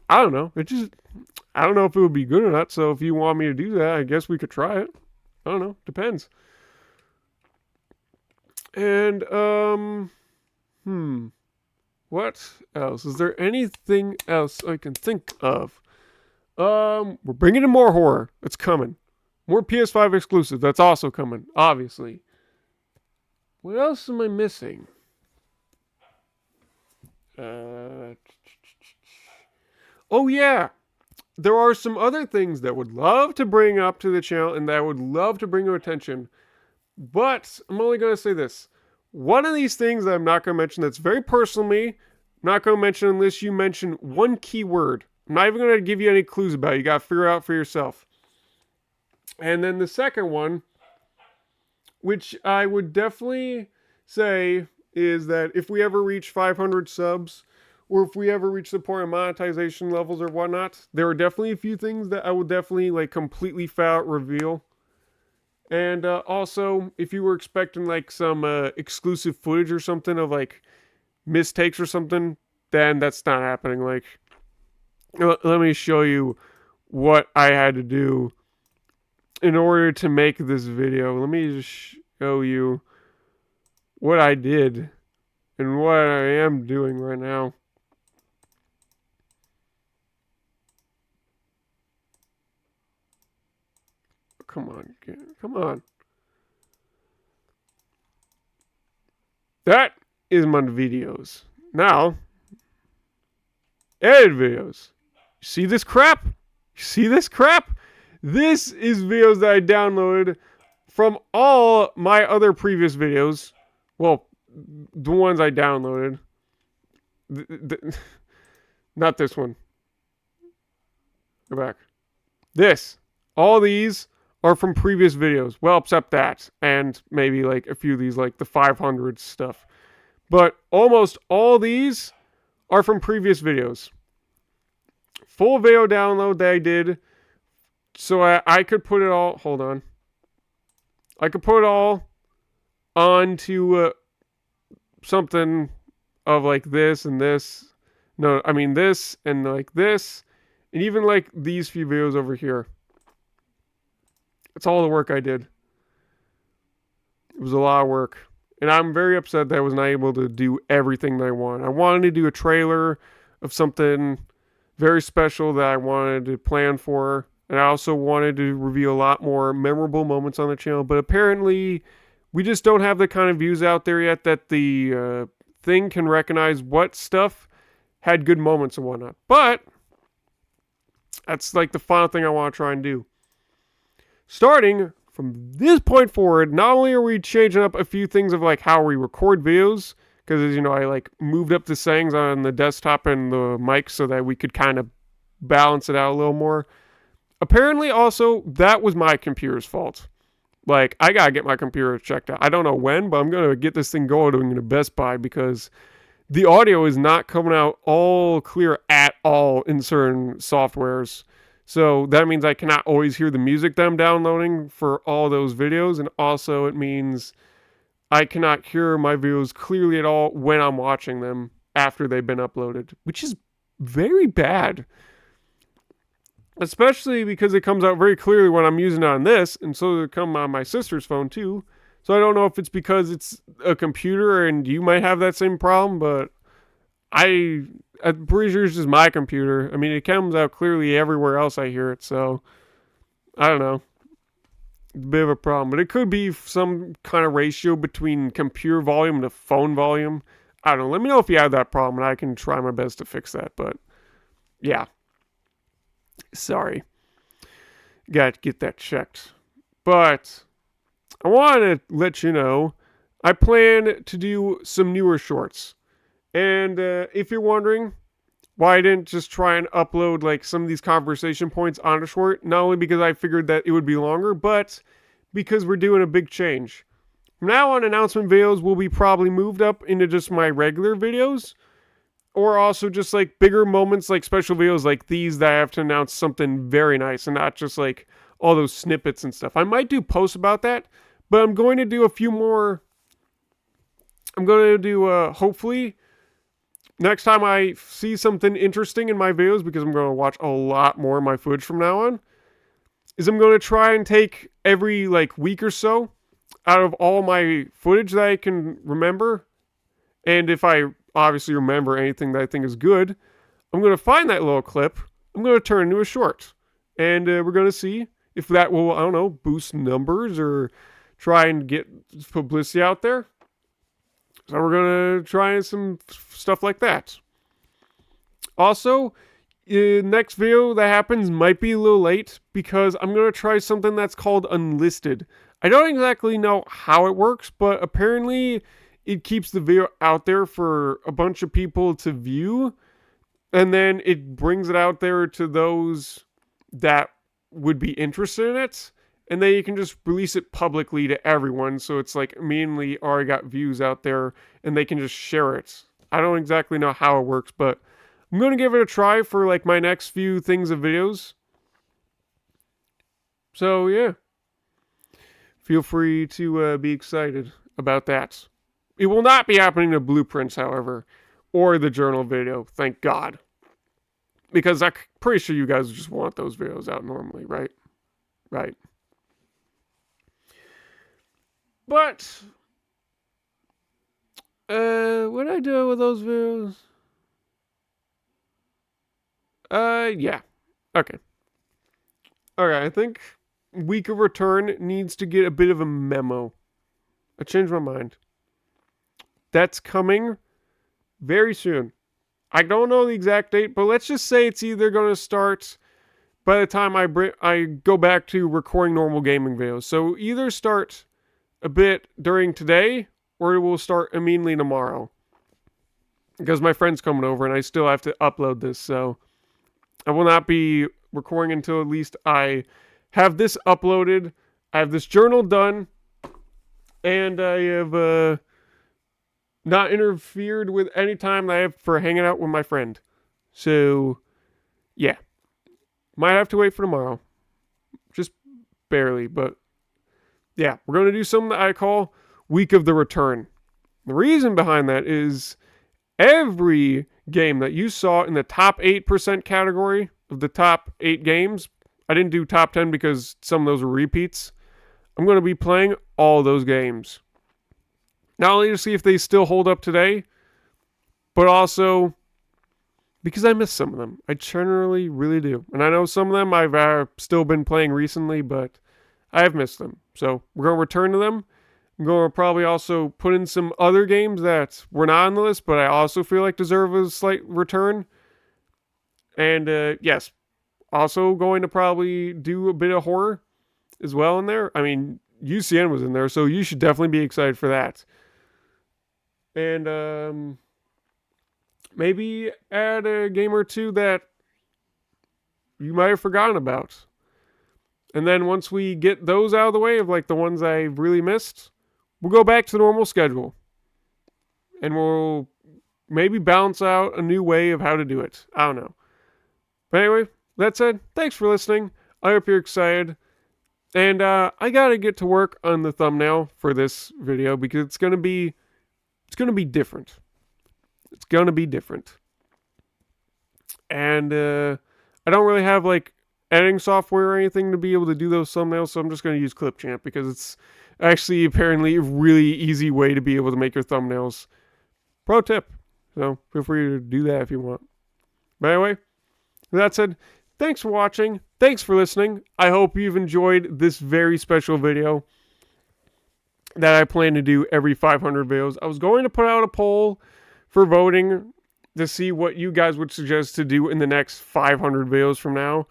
I don't know. I don't know if it would be good or not. So, if you want me to do that, I guess we could try it. I don't know. Depends. And, what else? Is there anything else I can think of? We're bringing in more horror. It's coming. More PS5 exclusive. That's also coming, obviously. What else am I missing? Oh, yeah. There are some other things that I would love to bring up to the channel and that I would love to bring to attention. But I'm only going to say this. One of these things that I'm not going to mention that's very personal to me, I'm not going to mention unless you mention one key word. I'm not even going to give you any clues about it. You got to figure it out for yourself. And then the second one, which I would definitely say is that if we ever reach 500 subs, or if we ever reach the point of monetization levels or whatnot, there are definitely a few things that I will definitely like completely flat out reveal. And also, if you were expecting like some exclusive footage or something of like mistakes or something, then that's not happening. Like, let me show you what I had to do in order to make this video. Let me just show you what I did and what I am doing right now. Come on, come on. That is my videos. Now, edit videos. You see this crap? You see this crap? This is videos that I downloaded from all my other previous videos. Well, the ones I downloaded. Not this one. Go back. This. All these are from previous videos. Well, except that. And maybe like a few of these, like the 500 stuff. But almost all these are from previous videos. Full video download that I did. So I could put it all, hold on. I could put it all onto something of like this and this. No, I mean this and like this. And even like these few videos over here. That's all the work I did. It was a lot of work. And I'm very upset that I was not able to do everything that I wanted. I wanted to do a trailer of something very special that I wanted to plan for. And I also wanted to reveal a lot more memorable moments on the channel. But apparently, we just don't have the kind of views out there yet that the thing can recognize what stuff had good moments and whatnot. But that's like the final thing I want to try and do. Starting from this point forward, not only are we changing up a few things of like how we record videos, because as you know, I like moved up the settings on the desktop and the mic so that we could kind of balance it out a little more. Apparently, also, that was my computer's fault. Like, I gotta get my computer checked out. I don't know when, but I'm gonna get this thing going to Best Buy because the audio is not coming out all clear at all in certain softwares. So that means I cannot always hear the music that I'm downloading for all those videos. And also it means I cannot hear my videos clearly at all when I'm watching them after they've been uploaded, which is very bad. Especially because it comes out very clearly when I'm using it on this, and so it come on my sister's phone too. So I don't know if it's because it's a computer and you might have that same problem, but I'm pretty sure it's just my computer. I mean, it comes out clearly everywhere else I hear it, so I don't know. It's a bit of a problem, but it could be some kind of ratio between computer volume to phone volume. I don't know. Let me know if you have that problem, and I can try my best to fix that, but yeah. Sorry. Got to get that checked. But I want to let you know, I plan to do some newer shorts. And if you're wondering why I didn't just try and upload like some of these conversation points on a short, not only because I figured that it would be longer, but because we're doing a big change. From now on, announcement videos will be probably moved up into just my regular videos, or also just like bigger moments, like special videos like these that I have to announce something very nice and not just like all those snippets and stuff. I might do posts about that, but I'm going to do a few more. I'm going to do, hopefully, next time I see something interesting in my videos, because I'm going to watch a lot more of my footage from now on, is I'm going to try and take every like week or so out of all my footage that I can remember. And if I obviously remember anything that I think is good, I'm going to find that little clip. I'm going to turn into a short. And we're going to see if that will, I don't know, boost numbers or try and get publicity out there. So we're going to try some stuff like that. Also, next video that happens might be a little late because I'm going to try something that's called unlisted. I don't exactly know how it works, but apparently it keeps the video out there for a bunch of people to view, and then it brings it out there to those that would be interested in it, and then you can just release it publicly to everyone, so it's like immediately already got views out there, and they can just share it. I don't exactly know how it works, but I'm going to give it a try for like my next few things of videos. So yeah, feel free to be excited about that. It will not be happening to Blueprints, however, or the journal video, thank God. Because I'm pretty sure you guys just want those videos out normally, right? Right. But, what did I do with those videos? Yeah. Okay. Okay, I think Week of Return needs to get a bit of a memo. I changed my mind. That's coming very soon. I don't know the exact date, but let's just say it's either going to start by the time I go back to recording normal gaming videos. So either start a bit during today, or it will start immediately tomorrow. Because my friend's coming over and I still have to upload this, so I will not be recording until at least I have this uploaded, I have this journal done, and I have not interfered with any time that I have for hanging out with my friend. So, yeah. Might have to wait for tomorrow. Just barely, but yeah, we're going to do something that I call Week of the Return. The reason behind that is every game that you saw in the top 8% category of the top 8 games, I didn't do top 10 because some of those were repeats. I'm going to be playing all those games. Not only to see if they still hold up today, but also because I miss some of them. I generally really do. And I know some of them I've still been playing recently, but I have missed them. So we're going to return to them. I'm going to probably also put in some other games that were not on the list, but I also feel like deserve a slight return. And yes, also going to probably do a bit of horror as well in there. I mean, UCN was in there, so you should definitely be excited for that. And maybe add a game or two that you might have forgotten about. And then once we get those out of the way of like the ones I really missed, we'll go back to the normal schedule. And we'll maybe balance out a new way of how to do it. I don't know. But anyway, that said, thanks for listening. I hope you're excited. And I gotta get to work on the thumbnail for this video because it's gonna be different. It's gonna be different. And I don't really have like editing software or anything to be able to do those thumbnails, so I'm just gonna use Clipchamp because it's actually apparently a really easy way to be able to make your thumbnails. Pro tip. So feel free to do that if you want. But anyway, with that said, thanks for watching. Thanks for listening. I hope you've enjoyed this very special video that I plan to do every 500 videos. I was going to put out a poll for voting to see what you guys would suggest to do in the next 500 videos from now.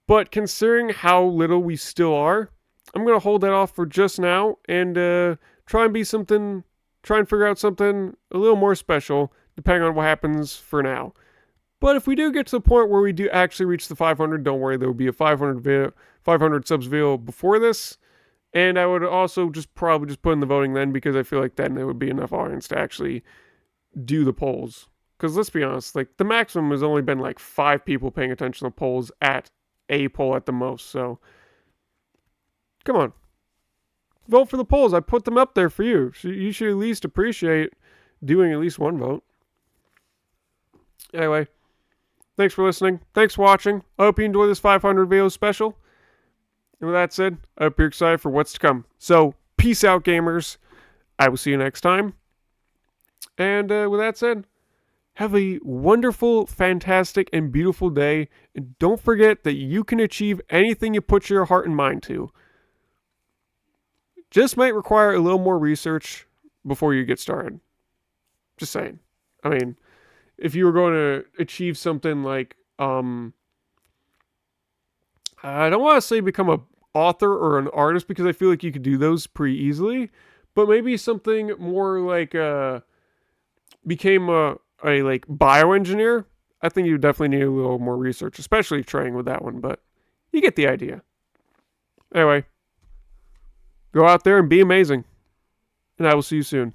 But considering how little we still are, I'm going to hold that off for just now and try and figure out something a little more special depending on what happens for now. But if we do get to the point where we do actually reach the 500, don't worry, there will be a 500 subs video before this. And I would also probably just put in the voting then because I feel like then there would be enough audience to actually do the polls. Because let's be honest, like the maximum has only been like 5 people paying attention to polls at a poll at the most. So come on, vote for the polls. I put them up there for you. So you should at least appreciate doing at least one vote. Anyway, thanks for listening. Thanks for watching. I hope you enjoy this 500 video special. And with that said, I hope you're excited for what's to come. So, peace out, gamers. I will see you next time. And with that said, have a wonderful, fantastic, and beautiful day. And don't forget that you can achieve anything you put your heart and mind to. Just might require a little more research before you get started. Just saying. I mean, if you were going to achieve something like, I don't want to say become an author or an artist because I feel like you could do those pretty easily, but maybe something more like became a like bioengineer. I think you definitely need a little more research, especially trying with that one, but you get the idea. Anyway, go out there and be amazing, and I will see you soon.